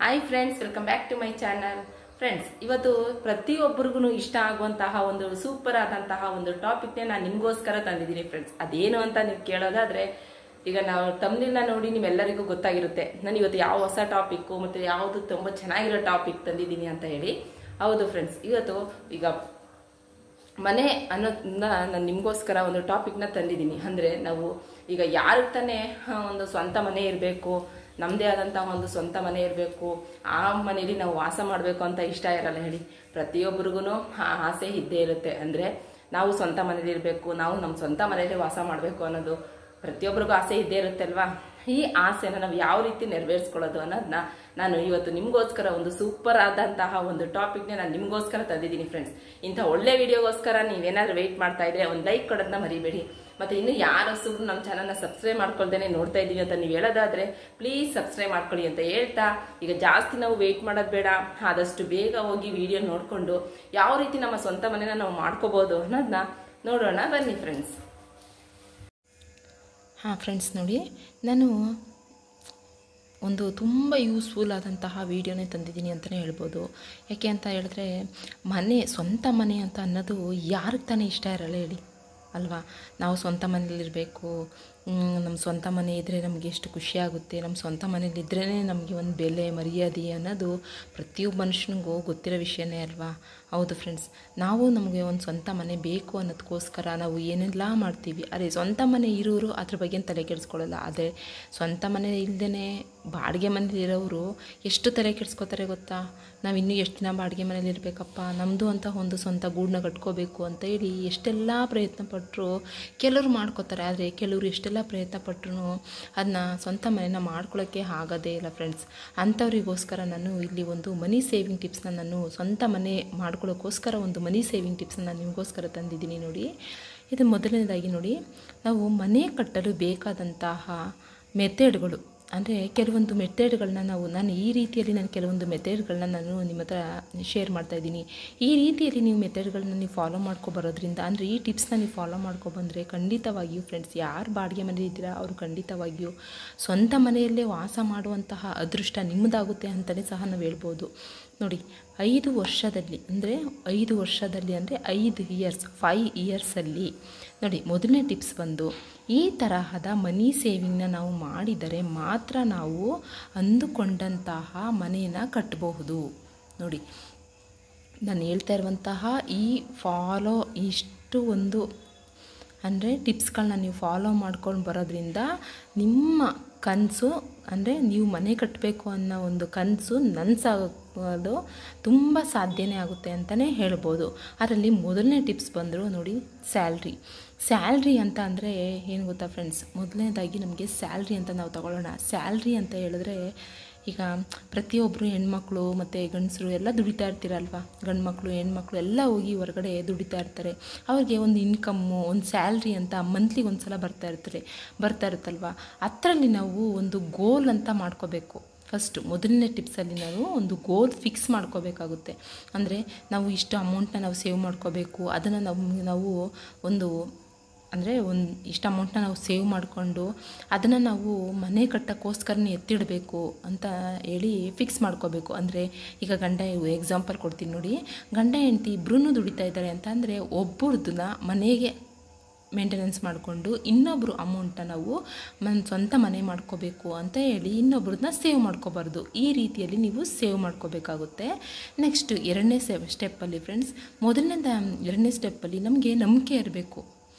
Hi friends, welcome back to my channel. Friends, ಇವತ್ತು ಪ್ರತಿಯೊಬ್ಬರಿಗೂ ಇಷ್ಟ ಆಗುವಂತಹ ಒಂದು ಸೂಪರ್ ಆದಂತಹ ಒಂದು ಟಾಪಿಕ್ನೇ ನಾನು ನಿಮಗೋಸ್ಕರ ತಂದಿದ್ದೀನಿ ಫ್ರೆಂಡ್ಸ್. ಅದೇನು ಅಂತ ನೀವು ಕೇಳೋದಾದ್ರೆ, ಈಗ ನಾವು ತಮ್ಮನಿಲ್ಲ ನೋಡಿ ನಿಮ್ಮೆಲ್ಲರಿಗೂ ಗೊತ್ತಾಗಿರುತ್ತೆ ನಾನು ಇವತ್ತು ಯಾವ ಹೊಸ ಟಾಪಿಕ್ಕು ಮತ್ತು ಯಾವುದು ತುಂಬ ಚೆನ್ನಾಗಿರೋ ಟಾಪಿಕ್ ತಂದಿದ್ದೀನಿ ಅಂತ ಹೇಳಿ. ಹೌದು ಫ್ರೆಂಡ್ಸ್, ಇವತ್ತು ಈಗ ಮನೆ ಅನ್ನೋದನ್ನ ನಾನು ನಿಮಗೋಸ್ಕರ ಒಂದು ಟಾಪಿಕ್ನ ತಂದಿದ್ದೀನಿ. ಅಂದರೆ ನಾವು ಈಗ ಯಾರಿಗೆ ತಾನೇ ಒಂದು ಸ್ವಂತ ಮನೆ ಇರಬೇಕು, ನಮ್ಮದೇ ಆದಂತಹ ಒಂದು ಸ್ವಂತ ಮನೆ ಇರಬೇಕು, ಆ ಮನೆಯಲ್ಲಿ ನಾವು ವಾಸ ಮಾಡಬೇಕು ಅಂತ ಇಷ್ಟ ಇರಲ್ಲ ಹೇಳಿ. ಪ್ರತಿಯೊಬ್ಬರಿಗೂ ಆ ಆಸೆ ಇದ್ದೇ ಇರುತ್ತೆ. ಅಂದರೆ ನಾವು ಸ್ವಂತ ಮನೇಲಿ ಇರಬೇಕು, ನಾವು ನಮ್ಮ ಸ್ವಂತ ಮನೆಯಲ್ಲೇ ವಾಸ ಮಾಡಬೇಕು ಅನ್ನೋದು ಪ್ರತಿಯೊಬ್ಬರಿಗೂ ಆಸೆ ಇದ್ದೇ ಇರುತ್ತೆ ಅಲ್ವಾ. ಈ ಆಸೆನ ನಾವು ಯಾವ ರೀತಿ ನೆರವೇರಿಸ್ಕೊಳ್ಳೋದು ಅನ್ನೋದನ್ನ ನಾನು ಇವತ್ತು ನಿಮಗೋಸ್ಕರ ಒಂದು ಸೂಪರ್ ಆದಂತಹ ಒಂದು ಟಾಪಿಕ್ನೇ ನಾನು ನಿಮಗೋಸ್ಕರ ತಂದಿದ್ದೀನಿ ಫ್ರೆಂಡ್ಸ್. ಇಂಥ ಒಳ್ಳೆ ವಿಡಿಯೋಗೋಸ್ಕರ ನೀವೇನಾದ್ರೂ ವೆಯ್ಟ್ ಮಾಡ್ತಾ ಇದ್ರೆ ಒಂದು ಲೈಕ್ ಕೊಡೋದನ್ನ ಮರಿಬೇಡಿ. ಮತ್ತು ಇನ್ನು ಯಾರು ಹೊಸಬ್ರು ನಮ್ಮ ಚಾನಲ್ನ ಸಬ್ಸ್ಕ್ರೈಬ್ ಮಾಡ್ಕೊಳ್ದೇನೆ ನೋಡ್ತಾ ಇದ್ದೀವಿ ಅಂತ ನೀವು ಹೇಳೋದಾದ್ರೆ ಪ್ಲೀಸ್ ಸಬ್ಸ್ಕ್ರೈಬ್ ಮಾಡ್ಕೊಳ್ಳಿ ಅಂತ ಹೇಳ್ತಾ, ಈಗ ಜಾಸ್ತಿ ನಾವು ವೆಯ್ಟ್ ಮಾಡೋದು ಬೇಡ, ಆದಷ್ಟು ಬೇಗ ಹೋಗಿ ವಿಡಿಯೋ ನೋಡಿಕೊಂಡು ಯಾವ ರೀತಿ ನಮ್ಮ ಸ್ವಂತ ಮನೆನ ನಾವು ಮಾಡ್ಕೋಬೋದು ಅನ್ನೋದನ್ನ ನೋಡೋಣ ಬನ್ನಿ ಫ್ರೆಂಡ್ಸ್. ಹಾಂ ಫ್ರೆಂಡ್ಸ್, ನೋಡಿ ನಾನು ಒಂದು ತುಂಬ ಯೂಸ್ಫುಲ್ ಆದಂತಹ ವೀಡಿಯೋನೇ ತಂದಿದ್ದೀನಿ ಅಂತಲೇ ಹೇಳ್ಬೋದು. ಯಾಕೆ ಅಂತ ಹೇಳಿದ್ರೆ, ಸ್ವಂತ ಮನೆ ಅಂತ ಅನ್ನೋದು ಯಾರಿಗೆ ತಾನೇ ಇಷ್ಟ ಇರಲ್ಲ ಹೇಳಿ ಅಲ್ವಾ. ನಾವು ಸ್ವಂತ ಮನೇಲಿರಬೇಕು, ನಮ್ಮ ಸ್ವಂತ ಮನೆ ಇದ್ದರೆ ನಮಗೆ ಎಷ್ಟು ಖುಷಿಯಾಗುತ್ತೆ, ನಮ್ಮ ಸ್ವಂತ ಮನೇಲಿದ್ರೇ ನಮಗೆ ಒಂದು ಬೆಲೆ ಮರ್ಯಾದೆ ಅನ್ನೋದು ಪ್ರತಿಯೊಬ್ಬ ಮನುಷ್ಯನಿಗೂ ಗೊತ್ತಿರೋ ವಿಷಯನೇ ಅಲ್ವಾ. ಹೌದು ಫ್ರೆಂಡ್ಸ್, ನಾವು ನಮಗೆ ಒಂದು ಸ್ವಂತ ಮನೆ ಬೇಕು ಅನ್ನೋದಕ್ಕೋಸ್ಕರ ನಾವು ಏನೆಲ್ಲ ಮಾಡ್ತೀವಿ. ಅದೇ ಸ್ವಂತ ಮನೆ ಇರೋರು ಅದ್ರ ಬಗ್ಗೆ ತಲೆ ಕೆಡಿಸ್ಕೊಳ್ಳಲ್ಲ. ಆದರೆ ಸ್ವಂತ ಮನೆ ಇಲ್ಲದೇ ಬಾಡಿಗೆ ಮನೇಲಿರೋರು ಎಷ್ಟು ತಲೆ ಕೆಡಿಸ್ಕೋತಾರೆ ಗೊತ್ತಾ. ನಾವು ಇನ್ನೂ ಎಷ್ಟು ದಿನ ಬಾಡಿಗೆ ಮನೇಲಿ ಇರಬೇಕಪ್ಪ, ನಮ್ಮದು ಅಂತ ಒಂದು ಸ್ವಂತ ಗೂಡನ್ನ ಕಟ್ಕೋಬೇಕು ಅಂತ ಹೇಳಿ ಎಷ್ಟೆಲ್ಲ ಪ್ರಯತ್ನ ಪಟ್ಟರು ಕೆಲವರು ಮಾಡ್ಕೋತಾರೆ. ಆದರೆ ಕೆಲವರು ಎಷ್ಟೆಲ್ಲ ಪ್ರಯತ್ನ ಪಟ್ಟರು ಅದನ್ನ ಸ್ವಂತ ಮನೆನ ಮಾಡ್ಕೊಳ್ಳೋಕ್ಕೆ ಆಗೋದೇ ಇಲ್ಲ ಫ್ರೆಂಡ್ಸ್. ಅಂಥವ್ರಿಗೋಸ್ಕರ ನಾನು ಇಲ್ಲಿ ಒಂದು ಮನಿ ಸೇವಿಂಗ್ ಟಿಪ್ಸ್ನ ನಾನು ಸ್ವಂತ ಮನೆ ಮಾಡ್ಕೊಳ್ಳೋಕ್ಕೋಸ್ಕರ ಒಂದು ಮನಿ ಸೇವಿಂಗ್ ಟಿಪ್ಸ್ನ ನಾನು ನಿಮಗೋಸ್ಕರ ತಂದಿದ್ದೀನಿ. ನೋಡಿ, ಇದು ಮೊದಲನೇದಾಗಿ ನೋಡಿ, ನಾವು ಮನೆ ಕಟ್ಟಲು ಬೇಕಾದಂತಹ ಮೆಥಡ್ಗಳು, ಅಂದರೆ ಕೆಲವೊಂದು ಮೆಥಡ್ಗಳನ್ನ ನಾನು ಈ ರೀತಿಯಲ್ಲಿ ಕೆಲವೊಂದು ಮೆಥಡ್ಗಳನ್ನ ನಾನು ನಿಮ್ಮ ಹತ್ರ ಶೇರ್ ಮಾಡ್ತಾಯಿದ್ದೀನಿ. ಈ ರೀತಿಯಲ್ಲಿ ನೀವು ಮೆಥಡ್ಗಳನ್ನ ನೀವು ಫಾಲೋ ಮಾಡ್ಕೊಬರೋದ್ರಿಂದ, ಅಂದರೆ ಈ ಟಿಪ್ಸ್ನ ನೀವು ಫಾಲೋ ಮಾಡ್ಕೊಬಂದರೆ ಖಂಡಿತವಾಗಿಯೂ ಫ್ರೆಂಡ್ಸ್, ಯಾರು ಬಾಡಿಗೆ ಮನೆ ಇದ್ದೀರಾ ಅವರು ಖಂಡಿತವಾಗಿಯೂ ಸ್ವಂತ ಮನೆಯಲ್ಲೇ ವಾಸ ಮಾಡುವಂತಹ ಅದೃಷ್ಟ ನಿಮ್ಮದಾಗುತ್ತೆ ಅಂತಲೇ ಸಹ ನಾವು ಹೇಳ್ಬೋದು. ನೋಡಿ, 5 ವರ್ಷದಲ್ಲಿ ಅಂದರೆ 5 ಇಯರ್ಸಲ್ಲಿ ನೋಡಿ, ಮೊದಲನೇ ಟಿಪ್ಸ್ ಬಂದು ಈ ತರಹದ ಮನಿ ಸೇವಿಂಗ್ನ ನಾವು ಮಾಡಿದರೆ ಮಾತ್ರ ನಾವು ಅಂದುಕೊಂಡಂತಹ ಮನೆಯನ್ನು ಕಟ್ಟಬಹುದು. ನೋಡಿ, ನಾನು ಹೇಳ್ತಾ ಇರುವಂತಹ ಇಷ್ಟು ಒಂದು ಅಂದರೆ ಟಿಪ್ಸ್ಗಳನ್ನ ನೀವು ಫಾಲೋ ಮಾಡ್ಕೊಂಡು ಬರೋದ್ರಿಂದ ನಿಮ್ಮ ಕನಸು, ಅಂದರೆ ನೀವು ಮನೆ ಕಟ್ಟಬೇಕು ಅನ್ನೋ ಒಂದು ಕನಸು ನನಸಾಗೋದು ತುಂಬ ಸಾಧ್ಯನೇ ಆಗುತ್ತೆ ಅಂತಲೇ ಹೇಳ್ಬೋದು. ಅದರಲ್ಲಿ ಮೊದಲನೇ ಟಿಪ್ಸ್ ಬಂದರು ನೋಡಿ, ಸ್ಯಾಲ್ರಿ ಅಂತ ಅಂದರೆ ಏನು ಗೊತ್ತಾ ಫ್ರೆಂಡ್ಸ್. ಮೊದಲನೇದಾಗಿ ನಮಗೆ ಸ್ಯಾಲ್ರಿ ಅಂತ ನಾವು ತಗೊಳ್ಳೋಣ. ಸ್ಯಾಲ್ರಿ ಅಂತ ಹೇಳಿದ್ರೆ, ಈಗ ಪ್ರತಿಯೊಬ್ಬರು ಹೆಣ್ಮಕ್ಳು ಮತ್ತು ಗಂಡಸರು ಎಲ್ಲ ದುಡಿತಾ ಇರ್ತೀರಲ್ವ. ಗಂಡು ಮಕ್ಕಳು ಹೆಣ್ಮಕ್ಳು ಎಲ್ಲ ಹೋಗಿ ಹೊರಗಡೆ ದುಡಿತಾ ಇರ್ತಾರೆ. ಅವ್ರಿಗೆ ಒಂದು ಇನ್ಕಮ್ಮು, ಒಂದು ಸ್ಯಾಲ್ರಿ ಅಂತ ಮಂತ್ಲಿಗೆ ಒಂದು ಸಲ ಬರ್ತಾ ಇರುತ್ತಲ್ವ. ಅದರಲ್ಲಿ ನಾವು ಒಂದು ಗೋಲ್ ಅಂತ ಮಾಡ್ಕೋಬೇಕು. ಫಸ್ಟು ಮೊದಲನೇ ಟಿಪ್ಸಲ್ಲಿ ನಾವು ಒಂದು ಗೋಲ್ ಫಿಕ್ಸ್ ಮಾಡ್ಕೋಬೇಕಾಗುತ್ತೆ. ಅಂದರೆ ನಾವು ಇಷ್ಟು ಅಮೌಂಟ್ನ ನಾವು ಸೇವ್ ಮಾಡ್ಕೋಬೇಕು, ಅದನ್ನು ನಾವು ಇಷ್ಟು ಅಮೌಂಟ್ನ ನಾವು ಸೇವ್ ಮಾಡಿಕೊಂಡು ಅದನ್ನು ನಾವು ಮನೆ ಕಟ್ಟೋಕ್ಕೋಸ್ಕರನೇ ಎತ್ತಿಡಬೇಕು ಅಂತ ಹೇಳಿ ಫಿಕ್ಸ್ ಮಾಡ್ಕೋಬೇಕು. ಅಂದರೆ ಈಗ ಎಕ್ಸಾಂಪಲ್ ಕೊಡ್ತೀನಿ ನೋಡಿ, ಗಂಡ ಹೆಂಡತಿ ಇಬ್ಬರೂ ದುಡಿತಾ ಇದ್ದಾರೆ ಅಂತ ಅಂದರೆ ಒಬ್ಬರದನ್ನ ಮನೆಗೆ ಮೇಂಟೆನೆನ್ಸ್ ಮಾಡಿಕೊಂಡು ಇನ್ನೊಬ್ಬರು ಅಮೌಂಟನ್ನ ನಾವು ಸ್ವಂತ ಮನೆ ಮಾಡ್ಕೋಬೇಕು ಅಂತ ಹೇಳಿ ಇನ್ನೊಬ್ರನ್ನ ಸೇವ್ ಮಾಡ್ಕೋಬಾರ್ದು. ಈ ರೀತಿಯಲ್ಲಿ ನೀವು ಸೇವ್ ಮಾಡ್ಕೋಬೇಕಾಗುತ್ತೆ. ನೆಕ್ಸ್ಟ್ ಎರಡನೇ ಸ್ಟೆಪ್ಪಲ್ಲಿ ಫ್ರೆಂಡ್ಸ್, ಎರಡನೇ ಸ್ಟೆಪ್ಪಲ್ಲಿ ನಮಗೆ ನಂಬಿಕೆ ಇರಬೇಕು.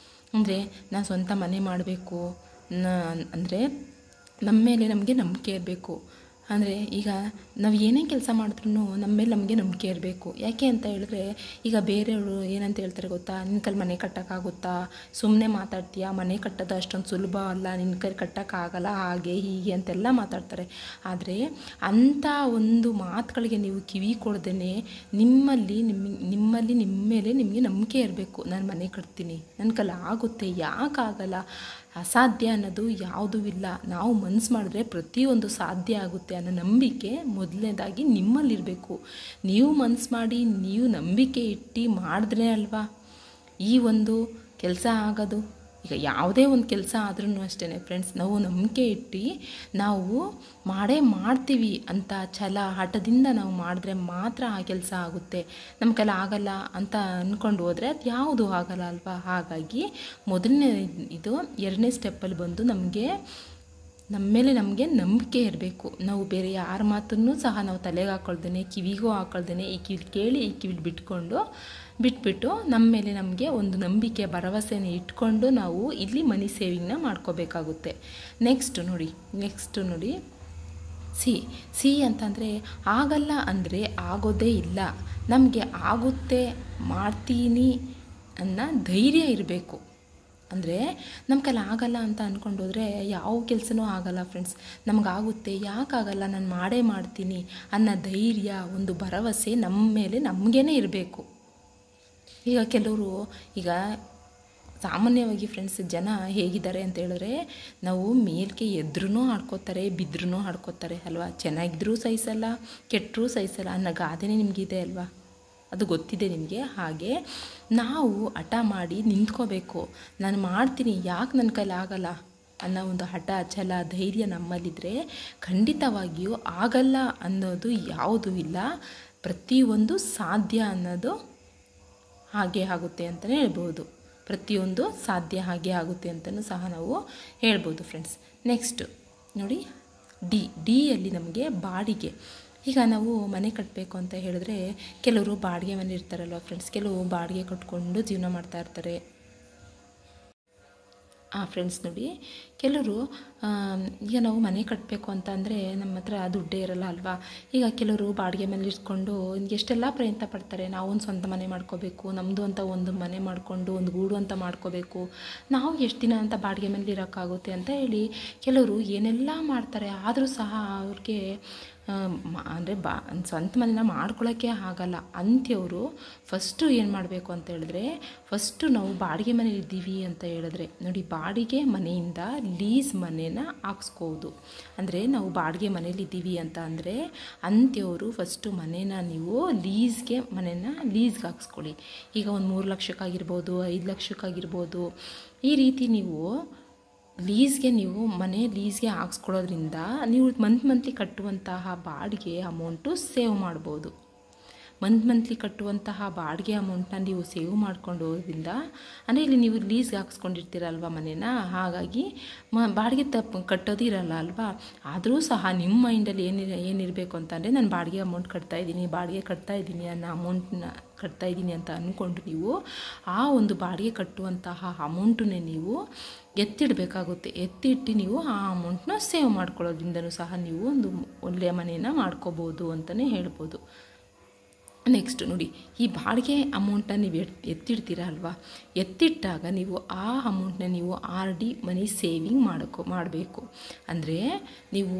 ಅಂದರೆ ನಾನು ಸ್ವಂತ ಮನೆ ಮಾಡಬೇಕು ಅಂದರೆ ನಮ್ಮ ಮೇಲೆ ನಮಗೆ ನಂಬಿಕೆ ಇರಬೇಕು. ಅಂದರೆ ಈಗ ನಾವು ಏನೇ ಕೆಲಸ ಮಾಡಿದ್ರೂ ನಮ್ಮ ಮೇಲೆ ನಮಗೆ ನಂಬಿಕೆ ಇರಬೇಕು. ಯಾಕೆ ಅಂತ ಹೇಳಿದ್ರೆ, ಈಗ ಬೇರೆಯವರು ಏನಂತ ಹೇಳ್ತಾರೆ ಗೊತ್ತಾ, ನಿನ್ನ ಕೈಲಿ ಮನೆ ಕಟ್ಟೋಕ್ಕಾಗುತ್ತಾ, ಸುಮ್ಮನೆ ಮಾತಾಡ್ತೀಯಾ, ಮನೆ ಕಟ್ಟೋದು ಅಷ್ಟೊಂದು ಸುಲಭ ಅಲ್ಲ, ನಿನ್ನ ಕೈಲಿ ಕಟ್ಟೋಕ್ಕಾಗಲ್ಲ, ಹಾಗೆ ಹೀಗೆ ಅಂತೆಲ್ಲ ಮಾತಾಡ್ತಾರೆ. ಆದರೆ ಅಂಥ ಒಂದು ಮಾತುಗಳಿಗೆ ನೀವು ಕಿವಿ ಕೊಡ್ದೇ ನಿಮ್ಮ ಮೇಲೆ ನಿಮಗೆ ನಂಬಿಕೆ ಇರಬೇಕು. ನಾನು ಮನೆ ಕಟ್ತೀನಿ, ನನ್ನ ಕೈಲಿ ಆಗುತ್ತೆ, ಯಾಕಾಗಲ್ಲ, ಅಸಾಧ್ಯ ಅನ್ನೋದು ಯಾವುದೂ ಇಲ್ಲ. ನಾವು ಮನಸ್ಸು ಮಾಡಿದ್ರೆ ಪ್ರತಿಯೊಂದು ಸಾಧ್ಯ ಆಗುತ್ತೆ ಅನ್ನೋ ನಂಬಿಕೆ ಮೊದಲನೇದಾಗಿ ನಿಮ್ಮಲ್ಲಿರಬೇಕು. ನೀವು ಮನಸ್ಸು ಮಾಡಿ ನೀವು ನಂಬಿಕೆ ಇಟ್ಟು ಮಾಡಿದ್ರೆ ಅಲ್ವಾ ಈ ಒಂದು ಕೆಲಸ ಆಗೋದು. ಈಗ ಯಾವುದೇ ಒಂದು ಕೆಲಸ ಆದ್ರೂ ಅಷ್ಟೇ ಫ್ರೆಂಡ್ಸ್, ನಾವು ನಂಬಿಕೆ ಇಟ್ಟು ನಾವು ಮಾಡ್ತೀವಿ ಅಂತ ಛಲ ಹಠದಿಂದ ನಾವು ಮಾಡಿದ್ರೆ ಮಾತ್ರ ಆ ಕೆಲಸ ಆಗುತ್ತೆ. ನಮ್ಮ ಕೈಲಿ ಆಗಲ್ಲ ಅಂತ ಅಂದ್ಕೊಂಡು ಹೋದರೆ ಅದು ಯಾವುದು ಆಗಲ್ಲ ಅಲ್ವಾ. ಹಾಗಾಗಿ ಮೊದಲನೇ ಇದು 2ನೇ ಸ್ಟೆಪ್ಪಲ್ಲಿ ಬಂದು ನಮ್ಮ ಮೇಲೆ ನಮಗೆ ನಂಬಿಕೆ ಇರಬೇಕು. ನಾವು ಬೇರೆ ಯಾರ ಮಾತನ್ನು ಸಹ ನಾವು ತಲೆಗೆ ಹಾಕ್ಕೊಳ್ದೇನೆ, ಕಿವಿಗೂ ಹಾಕ್ಕೊಳ್ದೇನೆ, ಈ ಕಿವಿ ಕೇಳಿ ಈ ಕಿವಿ ಬಿಟ್ಬಿಟ್ಟು ನಮ್ಮ ಮೇಲೆ ನಮಗೆ ಒಂದು ನಂಬಿಕೆ ಭರವಸೆನ ಇಟ್ಕೊಂಡು ನಾವು ಇಲ್ಲಿ ಮನಿ ಸೇವಿಂಗ್ನ ಮಾಡ್ಕೋಬೇಕಾಗುತ್ತೆ. ನೆಕ್ಸ್ಟ್ ನೋಡಿ ಸಿ ಅಂತಂದರೆ ಆಗಲ್ಲ ಅಂದರೆ ಆಗೋದೇ ಇಲ್ಲ. ನಮಗೆ ಆಗುತ್ತೆ, ಮಾಡ್ತೀನಿ ಅನ್ನೋ ಧೈರ್ಯ ಇರಬೇಕು. ಅಂದರೆ ನಮ್ಮ ಕೈಲಿ ಆಗಲ್ಲ ಅಂತ ಅಂದ್ಕೊಂಡೋದ್ರೆ ಯಾವ ಕೆಲಸನೂ ಆಗಲ್ಲ ಫ್ರೆಂಡ್ಸ್. ನಮಗಾಗುತ್ತೆ, ಯಾಕಾಗಲ್ಲ, ನಾನು ಮಾಡ್ತೀನಿ ಅನ್ನೋ ಧೈರ್ಯ, ಒಂದು ಭರವಸೆ ನಮ್ಮ ಮೇಲೆ ನಮಗೇನೆ ಇರಬೇಕು. ಈಗ ಕೆಲವರು ಸಾಮಾನ್ಯವಾಗಿ ಫ್ರೆಂಡ್ಸ್ ಜನ ಹೇಗಿದ್ದಾರೆ ಅಂತ ಹೇಳಿದ್ರೆ, ನಾವು ಮೇಲ್ಕೆ ಎದ್ರೂ ಆಡ್ಕೋತಾರೆ, ಬಿದ್ರೂ ಆಡ್ಕೋತಾರೆ ಅಲ್ವಾ. ಚೆನ್ನಾಗಿದ್ರೂ ಸಹಿಸಲ್ಲ, ಕೆಟ್ಟರೂ ಸಹಿಸಲ್ಲ ಅನ್ನೋ ಗಾದೆನೇ ನಿಮಗಿದೆ ಅಲ್ವಾ, ಅದು ಗೊತ್ತಿದೆ ನಿಮಗೆ. ಹಾಗೆ ನಾವು ಹಠ ಮಾಡಿ ನಿಂತ್ಕೋಬೇಕು. ನಾನು ಮಾಡ್ತೀನಿ, ಯಾಕೆ ನನ್ನ ಕೈಲಿ ಆಗಲ್ಲ ಅನ್ನೋ ಒಂದು ಹಠ, ಛಲ, ಧೈರ್ಯ ನಮ್ಮಲ್ಲಿದ್ದರೆ ಖಂಡಿತವಾಗಿಯೂ ಆಗಲ್ಲ ಅನ್ನೋದು ಯಾವುದೂ ಇಲ್ಲ. ಪ್ರತಿಯೊಂದು ಸಾಧ್ಯ ಅನ್ನೋದು ಹಾಗೆ ಆಗುತ್ತೆ ಅಂತಲೇ ಹೇಳ್ಬೋದು. ಪ್ರತಿಯೊಂದು ಸಾಧ್ಯ ಹಾಗೆ ಆಗುತ್ತೆ ಅಂತಲೂ ಸಹ ನಾವು ಹೇಳ್ಬೋದು ಫ್ರೆಂಡ್ಸ್. ನೆಕ್ಸ್ಟ್ ನೋಡಿ ಡಿಯಲ್ಲಿ ನಮಗೆ ಬಾಡಿಗೆ. ಈಗ ನಾವು ಮನೆ ಕಟ್ಟಬೇಕು ಅಂತ ಹೇಳಿದ್ರೆ ಕೆಲವರು ಬಾಡಿಗೆ ಮನೆ ಇರ್ತಾರಲ್ವ ಫ್ರೆಂಡ್ಸ್, ಕೆಲವು ಬಾಡಿಗೆ ಕಟ್ಕೊಂಡು ಜೀವನ ಮಾಡ್ತಾ ಇರ್ತಾರೆ. ಫ್ರೆಂಡ್ಸ್ ನೋಡಿ, ಕೆಲವರು ಈಗ ನಾವು ಮನೆ ಕಟ್ಟಬೇಕು ಅಂತ ಅಂದರೆ ನಮ್ಮ ಹತ್ರ ದುಡ್ಡೇ ಇರಲ್ಲ ಅಲ್ವಾ. ಈಗ ಕೆಲವರು ಬಾಡಿಗೆ ಮನೇಲಿ ಇಟ್ಕೊಂಡು ಎಷ್ಟೆಲ್ಲ ಪ್ರಯತ್ನ ಪಡ್ತಾರೆ, ನಾವೊಂದು ಸ್ವಂತ ಮನೆ ಮಾಡ್ಕೋಬೇಕು, ನಮ್ಮದು ಅಂತ ಒಂದು ಮನೆ ಮಾಡಿಕೊಂಡು ಒಂದು ಗೂಡು ಅಂತ ಮಾಡ್ಕೋಬೇಕು, ನಾವು ಎಷ್ಟು ದಿನ ಅಂತ ಬಾಡಿಗೆ ಮನೇಲಿ ಇರೋಕ್ಕಾಗುತ್ತೆ ಅಂತ ಹೇಳಿ ಕೆಲವರು ಏನೆಲ್ಲ ಮಾಡ್ತಾರೆ. ಆದರೂ ಸಹ ಅವ್ರಿಗೆ ಅಂದರೆ ಸ್ವಂತ ಮನೇನ ಮಾಡ್ಕೊಳ್ಳೋಕ್ಕೆ ಆಗಲ್ಲ. ಅಂಥವ್ರು ಫಸ್ಟು ಏನು ಮಾಡಬೇಕು ಅಂತ ಹೇಳಿದ್ರೆ, ಫಸ್ಟು ನಾವು ಬಾಡಿಗೆ ಮನೇಲಿ ಇದ್ದೀವಿ ಅಂತ ಹೇಳಿದ್ರೆ ನೋಡಿ, ಬಾಡಿಗೆ ಮನೆಯಿಂದ ಲೀಸ್ ಮನೇನ ಹಾಕ್ಸ್ಕೋದು. ಅಂದರೆ ನಾವು ಬಾಡಿಗೆ ಮನೇಲಿದ್ದೀವಿ ಅಂತ ಅಂದರೆ ಅಂಥವ್ರು ಫಸ್ಟು ಮನೇನ ನೀವು ಮನೇನ ಲೀಸ್ಗೆ ಹಾಕ್ಸ್ಕೊಳ್ಳಿ. ಈಗ ಒಂದು 3 ಲಕ್ಷಕ್ಕಾಗಿರ್ಬೋದು, 5 ಲಕ್ಷಕ್ಕಾಗಿರ್ಬೋದು, ಈ ರೀತಿ ನೀವು ಮನೆ ಲೀಸ್ಗೆ ಹಾಕ್ಸ್ಕೊಳ್ಳೋದ್ರಿಂದ ನೀವು ಮಂತ್ಲಿ ಕಟ್ಟುವಂತಹ ಬಾಡಿಗೆ ಅಮೌಂಟು ಸೇವ್ ಮಾಡ್ಬೋದು. ಮಂತ್ಲಿ ಕಟ್ಟುವಂತಹ ಬಾಡಿಗೆ ಅಮೌಂಟನ್ನ ನೀವು ಸೇವ್ ಮಾಡ್ಕೊಂಡು ಹೋದ್ರಿಂದ, ಅಂದರೆ ಇಲ್ಲಿ ನೀವು ಲೀಸ್ಗೆ ಹಾಕ್ಸ್ಕೊಂಡಿರ್ತೀರಲ್ವ ಮನೇನ, ಹಾಗಾಗಿ ಬಾಡಿಗೆ ಕಟ್ಟೋದು ಇರಲ್ಲ ಅಲ್ವಾ. ಆದರೂ ಸಹ ನಿಮ್ಮ ಮೈಂಡಲ್ಲಿ ಏನಿರಬೇಕು ಅಂತಂದರೆ, ನಾನು ಬಾಡಿಗೆ ಅಮೌಂಟ್ ಬಾಡಿಗೆ ಕಟ್ತಾ ಇದ್ದೀನಿ ಅನ್ನೋ ಅಮೌಂಟನ್ನ ಕಟ್ತಾ ಇದ್ದೀನಿ ಅಂತ ಅಂದ್ಕೊಂಡು ನೀವು ಆ ಒಂದು ಬಾಡಿಗೆ ಕಟ್ಟುವಂತಹ ಅಮೌಂಟನ್ನೇ ನೀವು ಎತ್ತಿಡಬೇಕಾಗುತ್ತೆ. ಎತ್ತಿಟ್ಟು ನೀವು ಆ ಅಮೌಂಟನ್ನ ಸೇವ್ ಮಾಡ್ಕೊಳ್ಳೋದ್ರಿಂದನೂ ಸಹ ನೀವು ಒಂದು ಒಳ್ಳೆಯ ಮನೆಯನ್ನು ಮಾಡ್ಕೋಬೋದು ಅಂತಲೇ ಹೇಳ್ಬೋದು. ನೆಕ್ಸ್ಟ್ ನೋಡಿ, ಈ ಬಾಡಿಗೆ ಅಮೌಂಟನ್ನು ನೀವು ಎತ್ತಿಡ್ತೀರ ಅಲ್ವಾ, ಎತ್ತಿಟ್ಟಾಗ ನೀವು ಆ ಅಮೌಂಟನ್ನ ನೀವು RD ಮನಿ ಸೇವಿಂಗ್ ಮಾಡಬೇಕು. ಅಂದರೆ ನೀವು